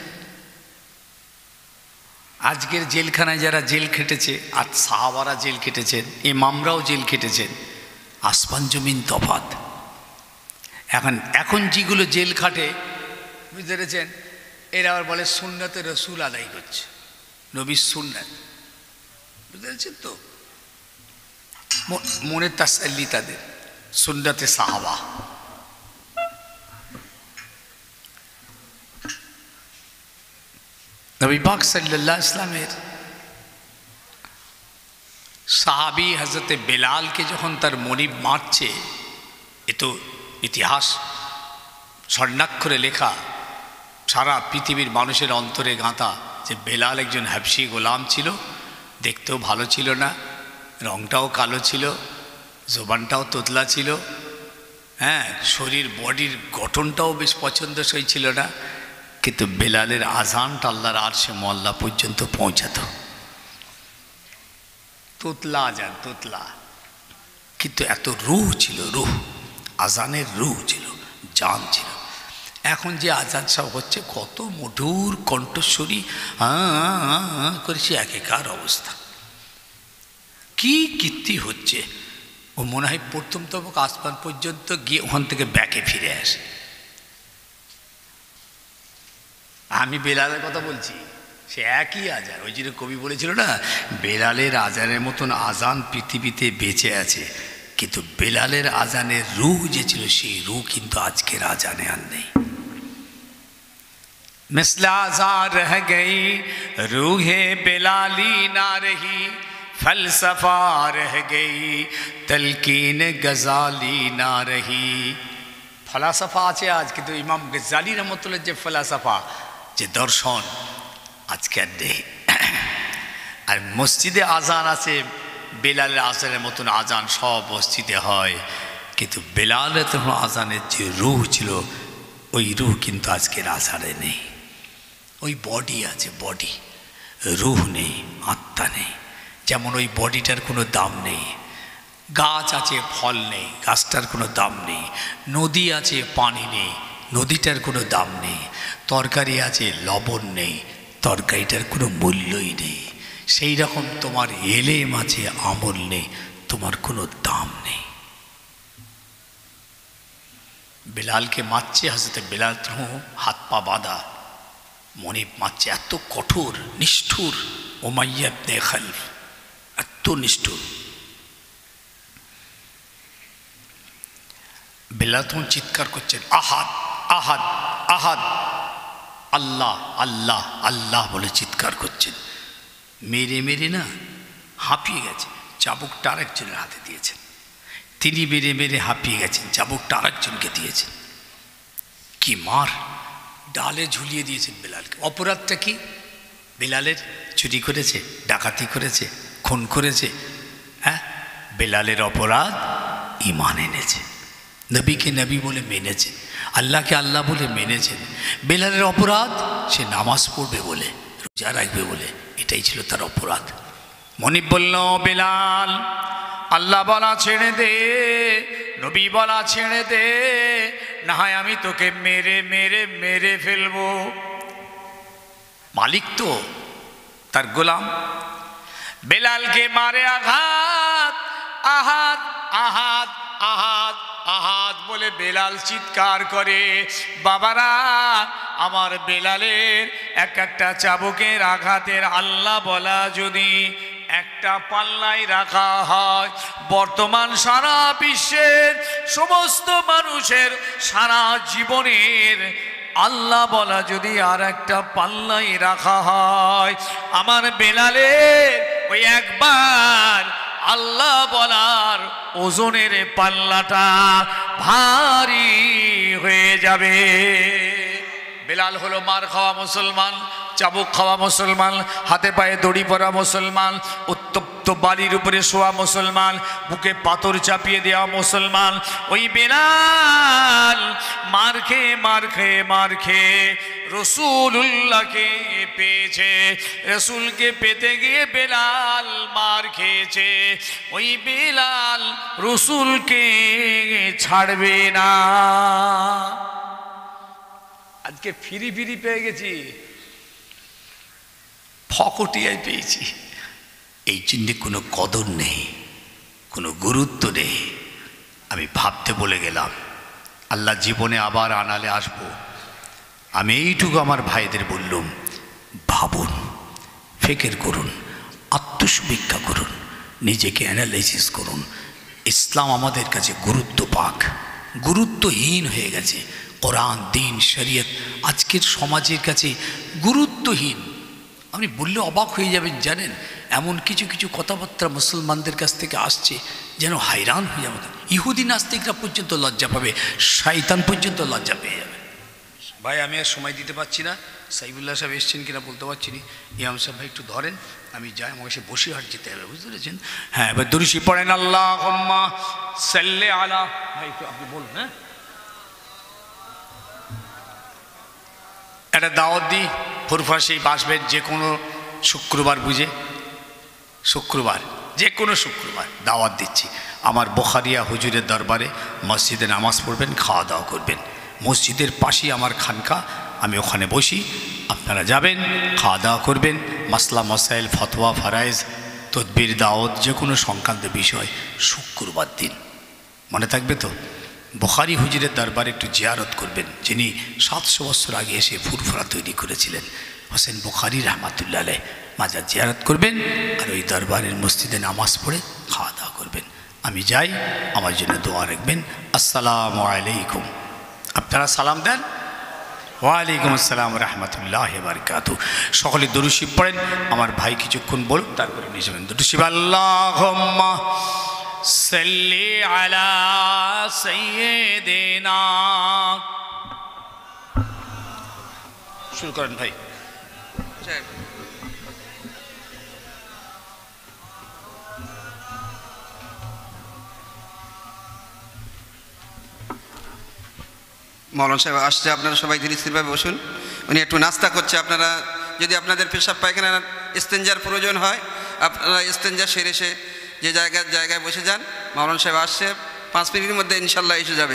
আজকের জেলখানায় যারা জেল খেটেছে আর সাহাবারা জেল খেটেছেন, ইমামরাও জেল খেটেছেন, আসমান জমিন তফাৎ। এখন যেগুলো জেল খাটে বুঝতে পেরেছেন, এরা আবার বলে সুন্নতে রসুল আদায় করছে, নবীর সুন্নাত, বুঝতে পেরেছেন তো? মনের তাসাল্লি তাদের, সুন্নতে সাহাবা। নবী পাক সাল্লাল্লাহু আলাইহি ওয়াসাল্লামের সাহাবী হযরতে বেলালকে যখন তার মনিব মারছে, এ তো ইতিহাস স্বর্ণাক্ষরে লেখা, সারা পৃথিবীর মানুষের অন্তরে গাঁথা, যে বেলাল একজন হাবশি গোলাম ছিল, দেখতেও ভালো ছিল না, রংটাও কালো ছিল, জোবানটাও তোতলা ছিল, হ্যাঁ, শরীর বডির গঠনটাও বেশ পছন্দসই ছিল না, কিন্তু বেলালের আজানটা আল্লাহর আরশে মোয়াল্লা পর্যন্ত পৌঁছাতো। তোতলা আজান, তোতলা, কিন্তু এত রূহ ছিল, রূহ, আজানের রূহ ছিল, জান ছিল। এখন যে আজান সব হচ্ছে কত মধুর কণ্ঠস্বরী করেছে, একেকার অবস্থা। কি কীর্তি হচ্ছে! ও মনে হয় প্রথম তবক আসমান পর্যন্ত গিয়ে ওখান থেকে ব্যাকে ফিরে আসে। আমি বেলালের কথা বলছি, সে একই আজান। ওই জন্য কবি বলেছিল না, বেলালের আজানের মতন আজান পৃথিবীতে বেঁচে আছে, কিন্তু বেলালের আজানের রূহ যে ছিল, সেই রূহ কিন্তু আজকের আজানে আর নেই। মিসলে আজান রহ গই রূহে বেলালি না রহি, ফলসফা রহ গই তলকিন গজালি না রহি। ফলাসফা আছে আজ, কিন্তু ইমাম গজালি রহমতুল্লাহ যে ফলাসফা, যে দর্শন, আজকে আর নেই। আর মসজিদে আজান আছে, বেলালের আজানের মতন আজান সব মসজিদে হয়, কিন্তু বেলালের তখন আজানের যে রূহ ছিল, ওই রূহ কিন্তু আজকের আজানে নেই। ওই বডি আছে, বডি, রূহ নেই, আত্মা নেই। যেমন ওই বডিটার কোনো দাম নেই। গাছ আছে, ফল নেই, গাছটার কোনো দাম নেই। নদী আছে, পানি নেই, নদীটার কোনো দাম নেই। তরকারি আছে, লবণ নেই, তরকারিটার কোনো মূল্যই নেই। সেই রকম তোমার এলেম আছে, আমল নেই, তোমার কোনো দাম নেই। বেলালকে মারছে হযরতে বেলাল, হাত পা বাঁধা, মনিব মারছে, এত কঠোর নিষ্ঠুর উমাইয়া ইবনে খালফ, এত নিষ্ঠুর। বেলাল তখন চিৎকার করছেন, আহাদ আহাদ আহাদ, আল্লাহ আল্লাহ আল্লাহ বলে চিৎকার করছেন। মেরে মেরে না হাঁপিয়ে গেছে, চাবুকটা আরেকজনের হাতে দিয়েছেন। তিনি মেরে মেরে হাঁপিয়ে গেছেন, চাবুকটা আরেকজনকে দিয়েছেন। কি মার! ডালে ঝুলিয়ে দিয়েছেন বেলালকে। অপরাধটা কি বেলালের? চুরি করেছে, ডাকাতি করেছে, খুন করেছে? হ্যাঁ, বেলালের অপরাধ ঈমান এনেছে, নবীকে নবী বলে মেনেছেন, আল্লাহকে আল্লাহ বলে মেনেছেন। বেলালের অপরাধ সে নামাজ পড়বে বলে, রোজা রাখবে বলে, এটাই ছিল তার অপরাধ। মনিব বলল, বেলাল আল্লাহ বলা ছেড়ে দে, নবী বলা ছেড়ে দে, না হয় আমি তোকে মেরে মেরে মেরে ফেলবো। মালিক তো তার গোলাম। বেলালকে মারে আঘাত, আহাত আহাত আহাত আহাত বলে বেলাল চিৎকার করে। বাবারা, আমার বেলালের এক একটা চাবুকের আঘাতের আল্লাহ বলা যদি একটা পাল্লায় রাখা হয়, বর্তমান সারা বিশ্বের সমস্ত মানুষের সারা জীবনের আল্লাহ বলা যদি আর একটা পাল্লাই রাখা হয়, আমার বেলালের ওই একবার আল্লাহ বলার ওজনের পাল্লাটা ভারী হয়ে যাবে। বেলাল হলো মার খাওয়া মুসলমান, চাবুক খাওয়া মুসলমান, হাতে পায়ে দড়ি পরা মুসলমান, উত্তপ্ত বালির উপরে শোয়া মুসলমান, বুকে পাথর চাপিয়ে দেওয়া মুসলমান। ওই বেলাল মার খেয়ে মার খেয়ে মার খেয়ে রসুলুল্লাহকে পেয়েছে। রসুলকে পেতে গিয়ে বেলাল মার খেয়েছে। ওই বেলাল রসুলকে ছাড়বে না। আজকে ফিরি ফিরি পেয়ে গেছি, ফকটিয়ায় পেয়েছি। এই জন্যে কোনো কদর নেই, কোনো গুরুত্ব নেই। আমি ভাবতে বলে গেলাম, আল্লাহ জীবনে আবার আনালে আসবো। আমি এইটুকু আমার ভাইদের বললুম, ভাবুন, ফিকির করুন, আত্মসমীক্ষা করুন, নিজেকে অ্যানালাইসিস করুন। ইসলাম আমাদের কাছে গুরুত্ব পাক, গুরুত্বহীন হয়ে গেছে। কোরআন, দিন, শরীয়ত আজকের সমাজের কাছে গুরুত্বহীন। আপনি বললে অবাক হয়ে যাবেন, জানেন এমন কিছু কিছু কথাবার্তা মুসলমানদের কাছ থেকে আসছে যেন হায়রান হয়ে যাবে। ইহুদি নাস্তিকরা পর্যন্ত লজ্জা পাবে, শয়তান পর্যন্ত লজ্জা পেয়ে যাবে। ভাই আমি আর সময় দিতে পারছি না, সাইবুল্লাহ সাহেব এসছেন কিনা বলতে পারছি না। ইমাম সাহেব ভাই একটু ধরেন, আমি যাই, আমাকে সে বসিরহাট যেতে হবে, বুঝতে পেরেছেন? হ্যাঁ, এবার দুরূদ পড়েন, আল্লাহুম্মা সাল্লি আলা। ভাই একটু আপনি বলুন। হ্যাঁ, একটা দাওয়াত দিই, ফুরফাসেই বাসবেন যে কোনো শুক্রবার বুঝে, শুক্রবার যে কোনো শুক্রবার দাওয়াত দিচ্ছি। আমার বখারিয়া হুজুরের দরবারে মসজিদে নামাজ পড়বেন, খাওয়া দাওয়া করবেন। মসজিদের পাশেই আমার খানকা, আমি ওখানে বসি, আপনারা যাবেন, খাওয়া দাওয়া করবেন। মাসলা মসাইল, ফতোয়া, ফারাইজ, তদবির, দাওয়াত যে কোনো সংক্রান্ত বিষয় শুক্রবার দিন। মনে থাকবে তো? বুখারী হুজুরের দরবারে একটু জিয়ারত করবেন, যিনি 700 বছর আগে এসে ফুরফুরা তৈরি করেছিলেন, হোসেন বুখারী রহমাতুল্লাহ আলাইহ। মাজার জিয়ারত করবেন আর ওই দরবারের মসজিদে নামাজ পড়ে খাওয়া দাওয়া করবেন। আমি যাই, আমার জন্য দোয়া রাখবেন। আসসালামু আলাইকুম। আপনারা সালাম দেন। ওয়ালাইকুম আসসালাম রহমতুল্লাহ বারকাতুহু। সকলে দুরূদ শরীফ পড়েন। আমার ভাই কিছুক্ষণ বলুন, তারপরে নিয়ে যাবেন দুরূদ শরীফ। আল্লাহুম্মা সাল্লি আলা সাইয়্যিদিনা। শুরু করেন ভাই। মৌলানা সাহেব আসছে, আপনারা সবাই ধীরে স্থিরভাবে বসুন। উনি একটু নাস্তা করছে। আপনারা যদি আপনাদের পেশাব পায়খানার ইস্তেঞ্জার প্রয়োজন হয়, আপনারা ইস্তেঞ্জা সেরে এসে যে জায়গায় বসে যান। মৌলানা সাহেব আসছে, 5 মিনিটের মধ্যে ইনশাল্লাহ এসে যাবে।